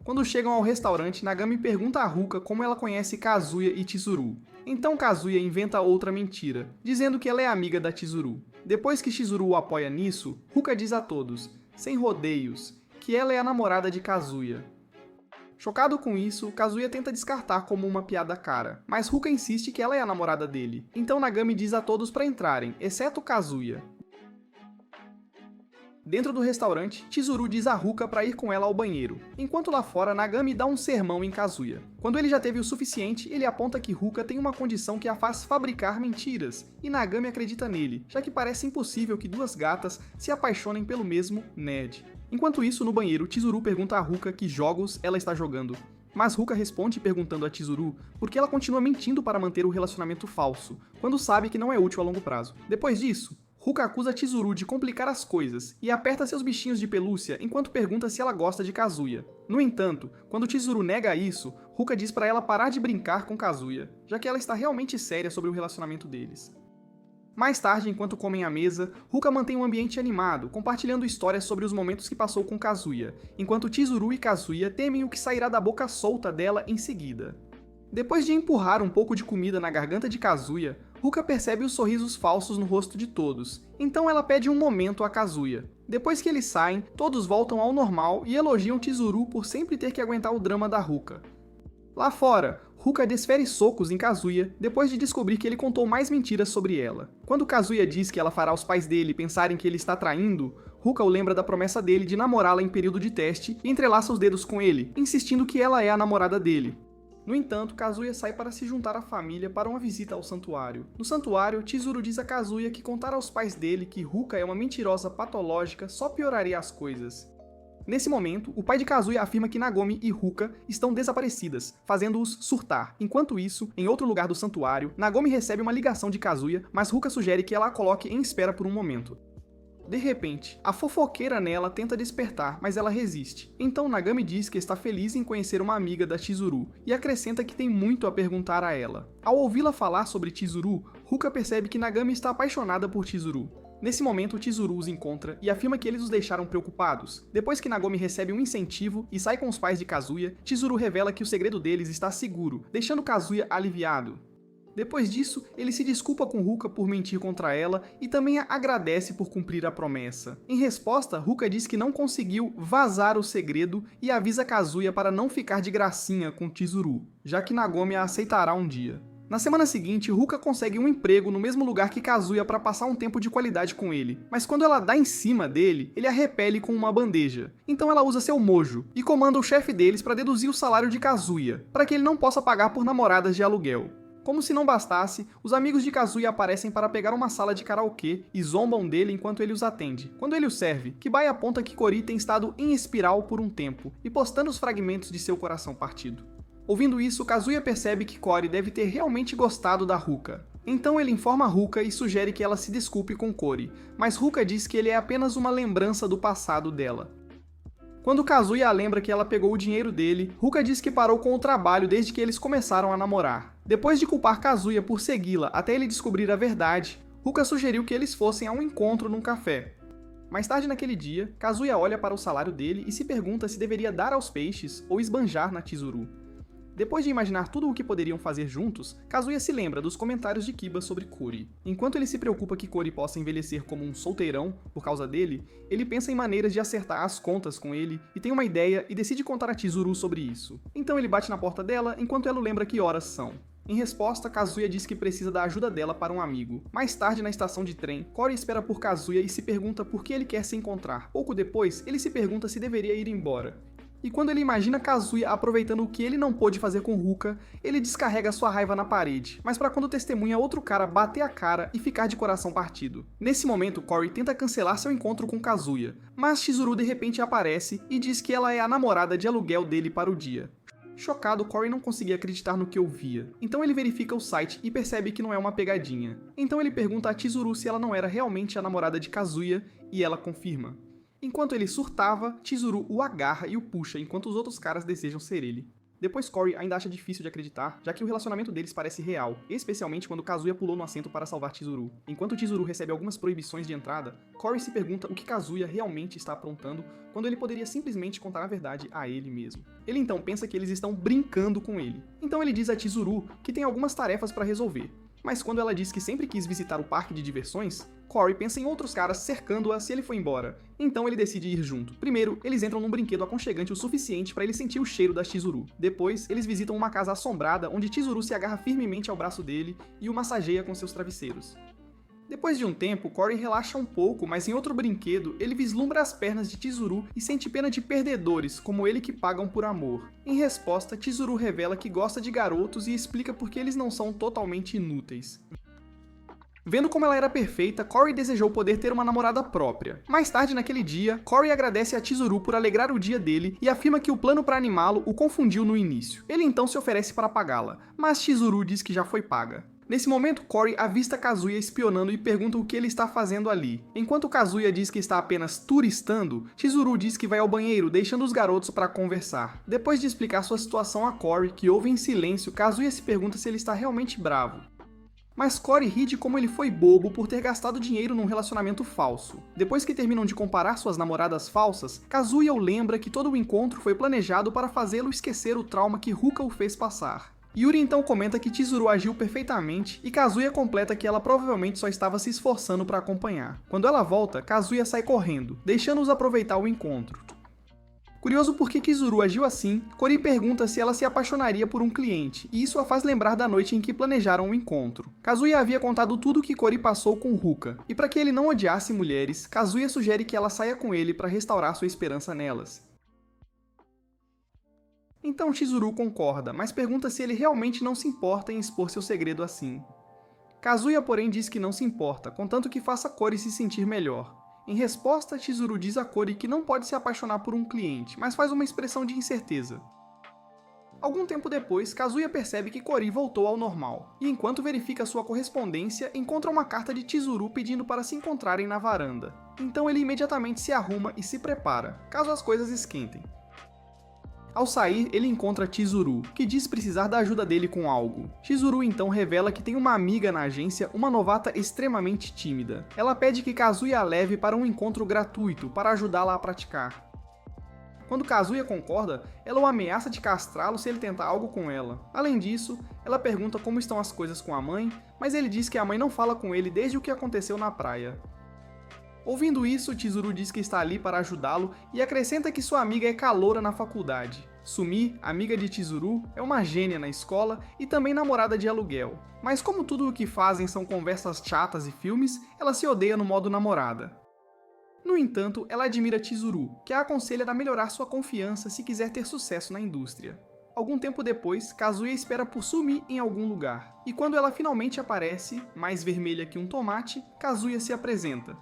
Quando chegam ao restaurante, Nagami pergunta a Ruka como ela conhece Kazuya e Chizuru. Então Kazuya inventa outra mentira, dizendo que ela é amiga da Chizuru. Depois que Chizuru o apoia nisso, Ruka diz a todos, sem rodeios, que ela é a namorada de Kazuya. Chocado com isso, Kazuya tenta descartar como uma piada cara, mas Ruka insiste que ela é a namorada dele. Então Nagami diz a todos para entrarem, exceto Kazuya. Dentro do restaurante, Chizuru diz a Ruka para ir com ela ao banheiro, enquanto lá fora Nagami dá um sermão em Kazuya. Quando ele já teve o suficiente, ele aponta que Ruka tem uma condição que a faz fabricar mentiras, e Nagami acredita nele, já que parece impossível que duas gatas se apaixonem pelo mesmo Ned. Enquanto isso, no banheiro, Chizuru pergunta a Ruka que jogos ela está jogando. Mas Ruka responde perguntando a Chizuru por que ela continua mentindo para manter o relacionamento falso, quando sabe que não é útil a longo prazo. Depois disso, Ruka acusa Chizuru de complicar as coisas e aperta seus bichinhos de pelúcia enquanto pergunta se ela gosta de Kazuya. No entanto, quando Chizuru nega isso, Ruka diz para ela parar de brincar com Kazuya, já que ela está realmente séria sobre o relacionamento deles. Mais tarde, enquanto comem à mesa, Ruka mantém um ambiente animado, compartilhando histórias sobre os momentos que passou com Kazuya, enquanto Chizuru e Kazuya temem o que sairá da boca solta dela em seguida. Depois de empurrar um pouco de comida na garganta de Kazuya, Ruka percebe os sorrisos falsos no rosto de todos, então ela pede um momento a Kazuya. Depois que eles saem, todos voltam ao normal e elogiam Chizuru por sempre ter que aguentar o drama da Ruka. Lá fora, Ruka desfere socos em Kazuya depois de descobrir que ele contou mais mentiras sobre ela. Quando Kazuya diz que ela fará os pais dele pensarem que ele está traindo, Ruka o lembra da promessa dele de namorá-la em período de teste e entrelaça os dedos com ele, insistindo que ela é a namorada dele. No entanto, Kazuya sai para se juntar à família para uma visita ao santuário. No santuário, Chizuru diz a Kazuya que contar aos pais dele que Ruka é uma mentirosa patológica só pioraria as coisas. Nesse momento, o pai de Kazuya afirma que Nagomi e Ruka estão desaparecidas, fazendo-os surtar. Enquanto isso, em outro lugar do santuário, Nagomi recebe uma ligação de Kazuya, mas Ruka sugere que ela a coloque em espera por um momento. De repente, a fofoqueira nela tenta despertar, mas ela resiste. Então Nagami diz que está feliz em conhecer uma amiga da Chizuru, e acrescenta que tem muito a perguntar a ela. Ao ouvi-la falar sobre Chizuru, Ruka percebe que Nagami está apaixonada por Chizuru. Nesse momento, Chizuru os encontra e afirma que eles os deixaram preocupados. Depois que Nagomi recebe um incentivo e sai com os pais de Kazuya, Chizuru revela que o segredo deles está seguro, deixando Kazuya aliviado. Depois disso, ele se desculpa com Ruka por mentir contra ela e também a agradece por cumprir a promessa. Em resposta, Ruka diz que não conseguiu vazar o segredo e avisa Kazuya para não ficar de gracinha com Chizuru, já que Nagomi a aceitará um dia. Na semana seguinte, Ruka consegue um emprego no mesmo lugar que Kazuya para passar um tempo de qualidade com ele, mas quando ela dá em cima dele, ele a repele com uma bandeja. Então ela usa seu mojo e comanda o chefe deles para deduzir o salário de Kazuya, para que ele não possa pagar por namoradas de aluguel. Como se não bastasse, os amigos de Kazuya aparecem para pegar uma sala de karaokê e zombam dele enquanto ele os atende. Quando ele os serve, Kibai aponta que Kori tem estado em espiral por um tempo, e postando os fragmentos de seu coração partido. Ouvindo isso, Kazuya percebe que Kori deve ter realmente gostado da Ruka. Então ele informa Ruka e sugere que ela se desculpe com Kori, mas Ruka diz que ele é apenas uma lembrança do passado dela. Quando Kazuya a lembra que ela pegou o dinheiro dele, Ruka diz que parou com o trabalho desde que eles começaram a namorar. Depois de culpar Kazuya por segui-la até ele descobrir a verdade, Ruka sugeriu que eles fossem a um encontro num café. Mais tarde naquele dia, Kazuya olha para o salário dele e se pergunta se deveria dar aos peixes ou esbanjar na Chizuru. Depois de imaginar tudo o que poderiam fazer juntos, Kazuya se lembra dos comentários de Kiba sobre Kori. Enquanto ele se preocupa que Kori possa envelhecer como um solteirão por causa dele, ele pensa em maneiras de acertar as contas com ele e tem uma ideia e decide contar a Chizuru sobre isso. Então ele bate na porta dela enquanto ela lembra que horas são. Em resposta, Kazuya diz que precisa da ajuda dela para um amigo. Mais tarde, na estação de trem, Kori espera por Kazuya e se pergunta por que ele quer se encontrar. Pouco depois, ele se pergunta se deveria ir embora. E quando ele imagina Kazuya aproveitando o que ele não pôde fazer com Ruka, ele descarrega sua raiva na parede, mas para quando testemunha outro cara bater a cara e ficar de coração partido. Nesse momento, Kori tenta cancelar seu encontro com Kazuya, mas Chizuru de repente aparece e diz que ela é a namorada de aluguel dele para o dia. Chocado, Kori não conseguia acreditar no que ouvia. Então ele verifica o site e percebe que não é uma pegadinha. Então ele pergunta a Chizuru se ela não era realmente a namorada de Kazuya, e ela confirma. Enquanto ele surtava, Chizuru o agarra e o puxa enquanto os outros caras desejam ser ele. Depois Kori ainda acha difícil de acreditar, já que o relacionamento deles parece real, especialmente quando Kazuya pulou no assento para salvar Chizuru. Enquanto Chizuru recebe algumas proibições de entrada, Kori se pergunta o que Kazuya realmente está aprontando, quando ele poderia simplesmente contar a verdade a ele mesmo. Ele então pensa que eles estão brincando com ele. Então ele diz a Chizuru que tem algumas tarefas para resolver. Mas quando ela diz que sempre quis visitar o parque de diversões, Kori pensa em outros caras cercando-a se ele for embora. Então ele decide ir junto. Primeiro, eles entram num brinquedo aconchegante o suficiente para ele sentir o cheiro da Chizuru. Depois, eles visitam uma casa assombrada onde Chizuru se agarra firmemente ao braço dele e o massageia com seus travesseiros. Depois de um tempo, Kori relaxa um pouco, mas em outro brinquedo, ele vislumbra as pernas de Chizuru e sente pena de perdedores, como ele que pagam por amor. Em resposta, Chizuru revela que gosta de garotos e explica por que eles não são totalmente inúteis. Vendo como ela era perfeita, Kori desejou poder ter uma namorada própria. Mais tarde naquele dia, Kori agradece a Chizuru por alegrar o dia dele e afirma que o plano para animá-lo o confundiu no início. Ele então se oferece para pagá-la, mas Chizuru diz que já foi paga. Nesse momento, Kori avista Kazuya espionando e pergunta o que ele está fazendo ali. Enquanto Kazuya diz que está apenas turistando, Chizuru diz que vai ao banheiro, deixando os garotos para conversar. Depois de explicar sua situação a Kori, que ouve em silêncio, Kazuya se pergunta se ele está realmente bravo. Mas Cory ri de como ele foi bobo por ter gastado dinheiro num relacionamento falso. Depois que terminam de comparar suas namoradas falsas, Kazuya o lembra que todo o encontro foi planejado para fazê-lo esquecer o trauma que Ruka o fez passar. Yuri então comenta que Chizuru agiu perfeitamente e Kazuya completa que ela provavelmente só estava se esforçando para acompanhar. Quando ela volta, Kazuya sai correndo, deixando-os aproveitar o encontro. Curioso porque Chizuru agiu assim, Cory pergunta se ela se apaixonaria por um cliente, e isso a faz lembrar da noite em que planejaram o encontro. Kazuya havia contado tudo o que Cory passou com Ruka, e para que ele não odiasse mulheres, Kazuya sugere que ela saia com ele para restaurar sua esperança nelas. Então Chizuru concorda, mas pergunta se ele realmente não se importa em expor seu segredo assim. Kazuya, porém, diz que não se importa, contanto que faça Cory se sentir melhor. Em resposta, Chizuru diz a Cory que não pode se apaixonar por um cliente, mas faz uma expressão de incerteza. Algum tempo depois, Kazuya percebe que Cory voltou ao normal, e enquanto verifica sua correspondência, encontra uma carta de Chizuru pedindo para se encontrarem na varanda. Então ele imediatamente se arruma e se prepara, caso as coisas esquentem. Ao sair, ele encontra Chizuru, que diz precisar da ajuda dele com algo. Chizuru então revela que tem uma amiga na agência, uma novata extremamente tímida. Ela pede que Kazuya a leve para um encontro gratuito, para ajudá-la a praticar. Quando Kazuya concorda, ela o ameaça de castrá-lo se ele tentar algo com ela. Além disso, ela pergunta como estão as coisas com a mãe, mas ele diz que a mãe não fala com ele desde o que aconteceu na praia. Ouvindo isso, Chizuru diz que está ali para ajudá-lo e acrescenta que sua amiga é caloura na faculdade. Sumi, amiga de Chizuru, é uma gênia na escola e também namorada de aluguel. Mas como tudo o que fazem são conversas chatas e filmes, ela se odeia no modo namorada. No entanto, ela admira Chizuru, que a aconselha a melhorar sua confiança se quiser ter sucesso na indústria. Algum tempo depois, Kazuya espera por Sumi em algum lugar, e quando ela finalmente aparece, mais vermelha que um tomate, Kazuya se apresenta.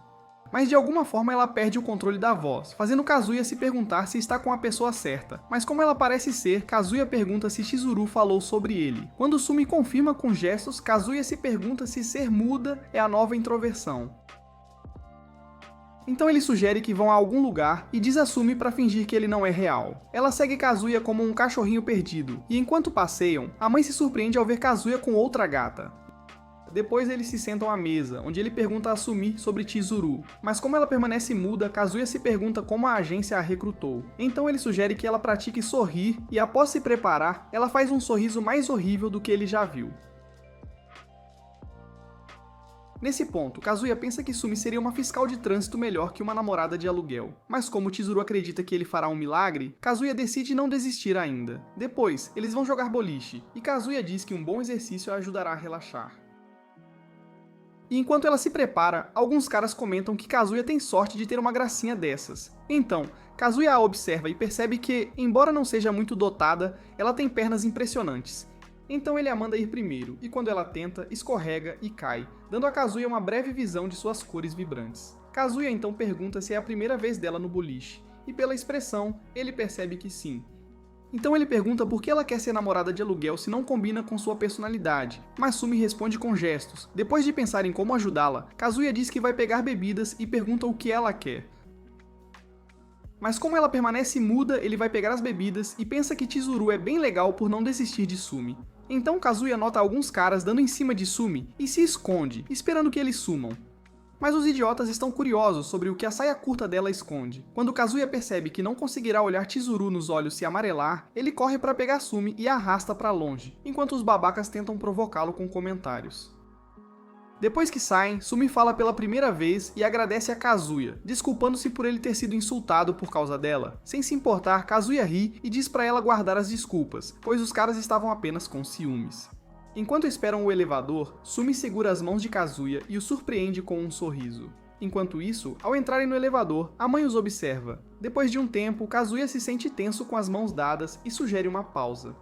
Mas de alguma forma ela perde o controle da voz, fazendo Kazuya se perguntar se está com a pessoa certa. Mas como ela parece ser, Kazuya pergunta se Chizuru falou sobre ele. Quando Sumi confirma com gestos, Kazuya se pergunta se ser muda é a nova introversão. Então ele sugere que vão a algum lugar e diz a Sumi para fingir que ele não é real. Ela segue Kazuya como um cachorrinho perdido, e enquanto passeiam, a mãe se surpreende ao ver Kazuya com outra gata. Depois eles se sentam à mesa, onde ele pergunta a Sumi sobre Chizuru, mas como ela permanece muda, Kazuya se pergunta como a agência a recrutou. Então ele sugere que ela pratique sorrir e após se preparar, ela faz um sorriso mais horrível do que ele já viu. Nesse ponto, Kazuya pensa que Sumi seria uma fiscal de trânsito melhor que uma namorada de aluguel. Mas como Chizuru acredita que ele fará um milagre, Kazuya decide não desistir ainda. Depois, eles vão jogar boliche, e Kazuya diz que um bom exercício a ajudará a relaxar. E enquanto ela se prepara, alguns caras comentam que Kazuya tem sorte de ter uma gracinha dessas. Então, Kazuya a observa e percebe que, embora não seja muito dotada, ela tem pernas impressionantes. Então ele a manda ir primeiro, e quando ela tenta, escorrega e cai, dando a Kazuya uma breve visão de suas cores vibrantes. Kazuya então pergunta se é a primeira vez dela no boliche, e pela expressão, ele percebe que sim. Então ele pergunta por que ela quer ser namorada de aluguel se não combina com sua personalidade, mas Sumi responde com gestos. Depois de pensar em como ajudá-la, Kazuya diz que vai pegar bebidas e pergunta o que ela quer. Mas como ela permanece muda, ele vai pegar as bebidas e pensa que Chizuru é bem legal por não desistir de Sumi. Então Kazuya nota alguns caras dando em cima de Sumi e se esconde, esperando que eles sumam. Mas os idiotas estão curiosos sobre o que a saia curta dela esconde. Quando Kazuya percebe que não conseguirá olhar Chizuru nos olhos se amarelar, ele corre para pegar Sumi e a arrasta para longe, enquanto os babacas tentam provocá-lo com comentários. Depois que saem, Sumi fala pela primeira vez e agradece a Kazuya, desculpando-se por ele ter sido insultado por causa dela. Sem se importar, Kazuya ri e diz para ela guardar as desculpas, pois os caras estavam apenas com ciúmes. Enquanto esperam o elevador, Sumi segura as mãos de Kazuya e o surpreende com um sorriso. Enquanto isso, ao entrarem no elevador, a mãe os observa. Depois de um tempo, Kazuya se sente tenso com as mãos dadas e sugere uma pausa.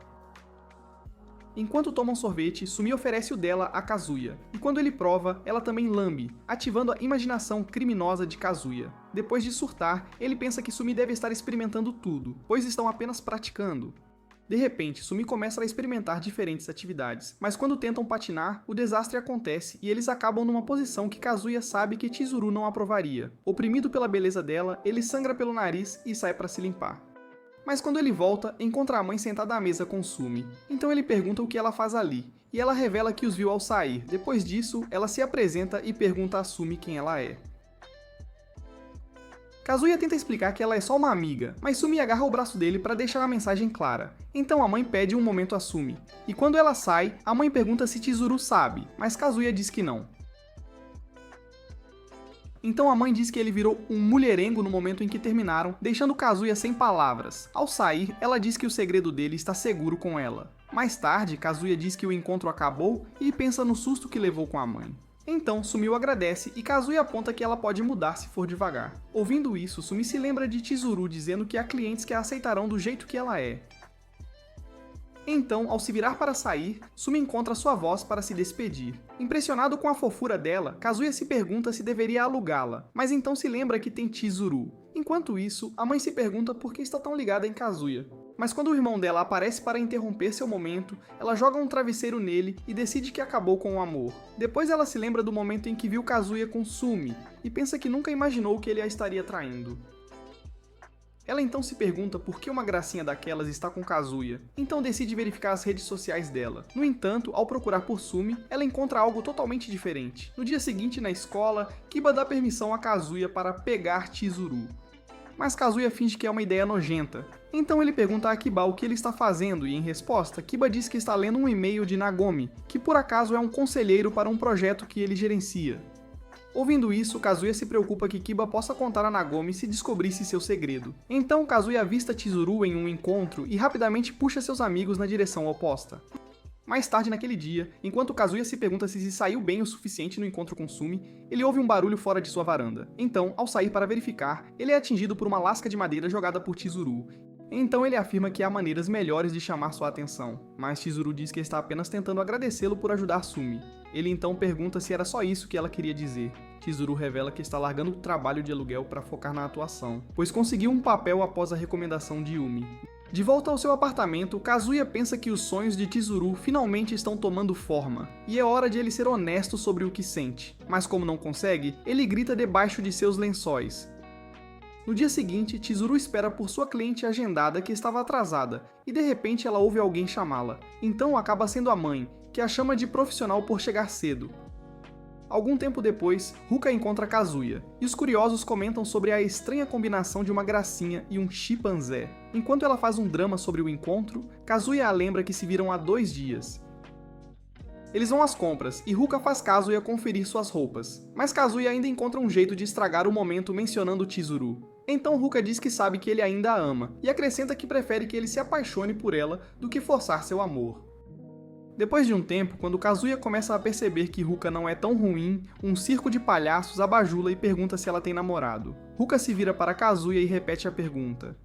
Enquanto tomam sorvete, Sumi oferece o dela a Kazuya, e quando ele prova, ela também lambe, ativando a imaginação criminosa de Kazuya. Depois de surtar, ele pensa que Sumi deve estar experimentando tudo, pois estão apenas praticando. De repente, Sumi começa a experimentar diferentes atividades, mas quando tentam patinar, o desastre acontece e eles acabam numa posição que Kazuya sabe que Chizuru não aprovaria. Oprimido pela beleza dela, ele sangra pelo nariz e sai para se limpar. Mas quando ele volta, encontra a mãe sentada à mesa com Sumi. Então ele pergunta o que ela faz ali, e ela revela que os viu ao sair. Depois disso, ela se apresenta e pergunta a Sumi quem ela é. Kazuya tenta explicar que ela é só uma amiga, mas Sumi agarra o braço dele para deixar a mensagem clara. Então a mãe pede um momento a Sumi, e quando ela sai, a mãe pergunta se Chizuru sabe, mas Kazuya diz que não. Então a mãe diz que ele virou um mulherengo no momento em que terminaram, deixando Kazuya sem palavras. Ao sair, ela diz que o segredo dele está seguro com ela. Mais tarde, Kazuya diz que o encontro acabou e pensa no susto que levou com a mãe. Então, Sumi o agradece e Kazuya aponta que ela pode mudar se for devagar. Ouvindo isso, Sumi se lembra de Chizuru dizendo que há clientes que a aceitarão do jeito que ela é. Então, ao se virar para sair, Sumi encontra sua voz para se despedir. Impressionado com a fofura dela, Kazuya se pergunta se deveria alugá-la, mas então se lembra que tem Chizuru. Enquanto isso, a mãe se pergunta por que está tão ligada em Kazuya. Mas quando o irmão dela aparece para interromper seu momento, ela joga um travesseiro nele e decide que acabou com o amor. Depois ela se lembra do momento em que viu Kazuya com Sumi, e pensa que nunca imaginou que ele a estaria traindo. Ela então se pergunta por que uma gracinha daquelas está com Kazuya, então decide verificar as redes sociais dela. No entanto, ao procurar por Sumi, ela encontra algo totalmente diferente. No dia seguinte, na escola, Kiba dá permissão a Kazuya para pegar Chizuru. Mas Kazuya finge que é uma ideia nojenta. Então ele pergunta a Kiba o que ele está fazendo e, em resposta, Kiba diz que está lendo um e-mail de Nagomi, que por acaso é um conselheiro para um projeto que ele gerencia. Ouvindo isso, Kazuya se preocupa que Kiba possa contar a Nagomi se descobrisse seu segredo. Então Kazuya avista Chizuru em um encontro e rapidamente puxa seus amigos na direção oposta. Mais tarde naquele dia, enquanto Kazuya se pergunta se saiu bem o suficiente no encontro com Sumi, ele ouve um barulho fora de sua varanda. Então, ao sair para verificar, ele é atingido por uma lasca de madeira jogada por Chizuru. Então ele afirma que há maneiras melhores de chamar sua atenção, mas Chizuru diz que está apenas tentando agradecê-lo por ajudar Sumi. Ele então pergunta se era só isso que ela queria dizer. Chizuru revela que está largando o trabalho de aluguel para focar na atuação, pois conseguiu um papel após a recomendação de Yumi. De volta ao seu apartamento, Kazuya pensa que os sonhos de Chizuru finalmente estão tomando forma, e é hora de ele ser honesto sobre o que sente. Mas como não consegue, ele grita debaixo de seus lençóis. No dia seguinte, Chizuru espera por sua cliente agendada que estava atrasada, e de repente ela ouve alguém chamá-la. Então acaba sendo a mãe, que a chama de profissional por chegar cedo. Algum tempo depois, Ruka encontra Kazuya, e os curiosos comentam sobre a estranha combinação de uma gracinha e um chimpanzé. Enquanto ela faz um drama sobre o encontro, Kazuya a lembra que se viram há 2 dias. Eles vão às compras, e Ruka faz Kazuya conferir suas roupas, mas Kazuya ainda encontra um jeito de estragar o momento mencionando Chizuru. Então Ruka diz que sabe que ele ainda a ama, e acrescenta que prefere que ele se apaixone por ela do que forçar seu amor. Depois de um tempo, quando Kazuya começa a perceber que Ruka não é tão ruim, um circo de palhaços a bajula e pergunta se ela tem namorado. Ruka se vira para Kazuya e repete a pergunta.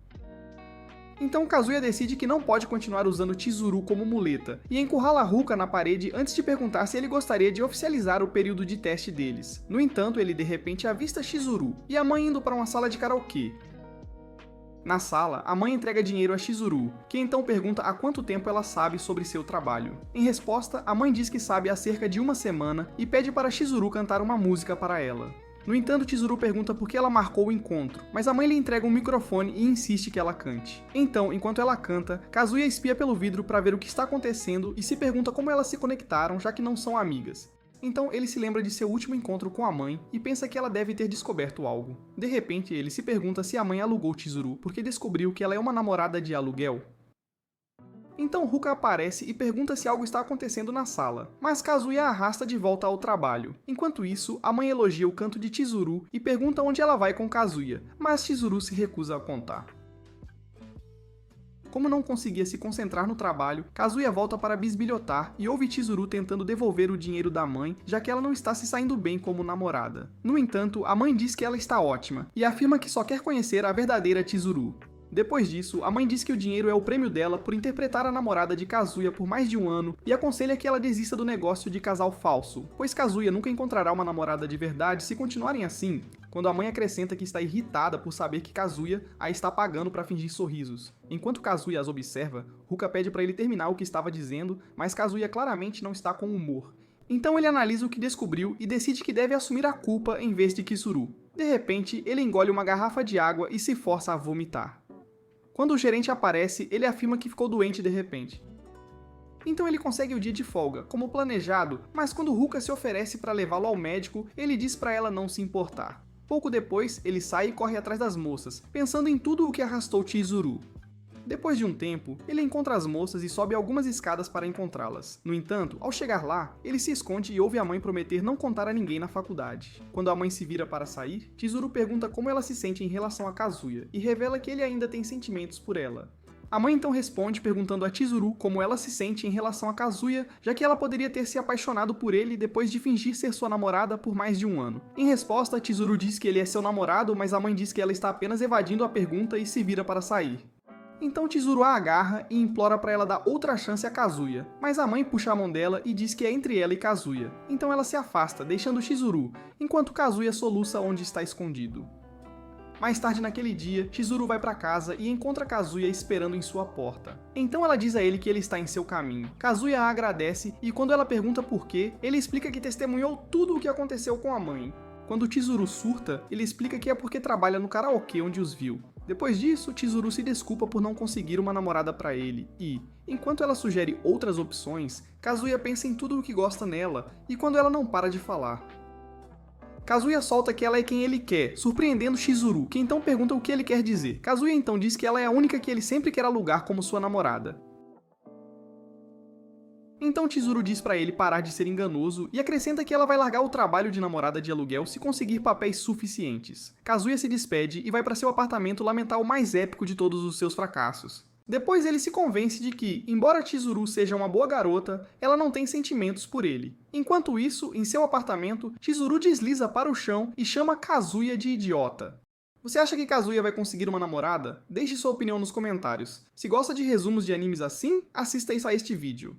Então Kazuya decide que não pode continuar usando Chizuru como muleta, e encurrala Ruka na parede antes de perguntar se ele gostaria de oficializar o período de teste deles. No entanto, ele de repente avista Chizuru, e a mãe indo para uma sala de karaokê. Na sala, a mãe entrega dinheiro a Chizuru, que então pergunta há quanto tempo ela sabe sobre seu trabalho. Em resposta, a mãe diz que sabe há cerca de 1 semana e pede para Chizuru cantar uma música para ela. No entanto, Chizuru pergunta por que ela marcou o encontro, mas a mãe lhe entrega um microfone e insiste que ela cante. Então, enquanto ela canta, Kazuya espia pelo vidro para ver o que está acontecendo e se pergunta como elas se conectaram, já que não são amigas. Então ele se lembra de seu último encontro com a mãe e pensa que ela deve ter descoberto algo. De repente, ele se pergunta se a mãe alugou Chizuru porque descobriu que ela é uma namorada de aluguel. Então Ruka aparece e pergunta se algo está acontecendo na sala, mas Kazuya a arrasta de volta ao trabalho. Enquanto isso, a mãe elogia o canto de Chizuru e pergunta onde ela vai com Kazuya, mas Chizuru se recusa a contar. Como não conseguia se concentrar no trabalho, Kazuya volta para bisbilhotar e ouve Chizuru tentando devolver o dinheiro da mãe, já que ela não está se saindo bem como namorada. No entanto, a mãe diz que ela está ótima, e afirma que só quer conhecer a verdadeira Chizuru. Depois disso, a mãe diz que o dinheiro é o prêmio dela por interpretar a namorada de Kazuya por mais de 1 ano e aconselha que ela desista do negócio de casal falso, pois Kazuya nunca encontrará uma namorada de verdade se continuarem assim, quando a mãe acrescenta que está irritada por saber que Kazuya a está pagando para fingir sorrisos. Enquanto Kazuya as observa, Ruka pede para ele terminar o que estava dizendo, mas Kazuya claramente não está com humor. Então ele analisa o que descobriu e decide que deve assumir a culpa em vez de Chizuru. De repente, ele engole uma garrafa de água e se força a vomitar. Quando o gerente aparece, ele afirma que ficou doente de repente. Então ele consegue o dia de folga, como planejado, mas quando Ruka se oferece para levá-lo ao médico, ele diz para ela não se importar. Pouco depois, ele sai e corre atrás das moças, pensando em tudo o que arrastou Chizuru. Depois de um tempo, ele encontra as moças e sobe algumas escadas para encontrá-las. No entanto, ao chegar lá, ele se esconde e ouve a mãe prometer não contar a ninguém na faculdade. Quando a mãe se vira para sair, Chizuru pergunta como ela se sente em relação a Kazuya, e revela que ele ainda tem sentimentos por ela. A mãe então responde perguntando a Chizuru como ela se sente em relação a Kazuya, já que ela poderia ter se apaixonado por ele depois de fingir ser sua namorada por mais de um ano. Em resposta, Chizuru diz que ele é seu namorado, mas a mãe diz que ela está apenas evadindo a pergunta e se vira para sair. Então Chizuru a agarra e implora para ela dar outra chance a Kazuya, mas a mãe puxa a mão dela e diz que é entre ela e Kazuya. Então ela se afasta, deixando Chizuru, enquanto Kazuya soluça onde está escondido. Mais tarde naquele dia, Chizuru vai para casa e encontra Kazuya esperando em sua porta. Então ela diz a ele que ele está em seu caminho. Kazuya a agradece e quando ela pergunta por quê, ele explica que testemunhou tudo o que aconteceu com a mãe. Quando Chizuru surta, ele explica que é porque trabalha no karaokê onde os viu. Depois disso, Chizuru se desculpa por não conseguir uma namorada para ele e, enquanto ela sugere outras opções, Kazuya pensa em tudo o que gosta nela e quando ela não para de falar. Kazuya solta que ela é quem ele quer, surpreendendo Chizuru, que então pergunta o que ele quer dizer. Kazuya então diz que ela é a única que ele sempre quer alugar como sua namorada. Então Chizuru diz pra ele parar de ser enganoso e acrescenta que ela vai largar o trabalho de namorada de aluguel se conseguir papéis suficientes. Kazuya se despede e vai para seu apartamento lamentar o mais épico de todos os seus fracassos. Depois ele se convence de que, embora Chizuru seja uma boa garota, ela não tem sentimentos por ele. Enquanto isso, em seu apartamento, Chizuru desliza para o chão e chama Kazuya de idiota. Você acha que Kazuya vai conseguir uma namorada? Deixe sua opinião nos comentários. Se gosta de resumos de animes assim, assista isso a este vídeo.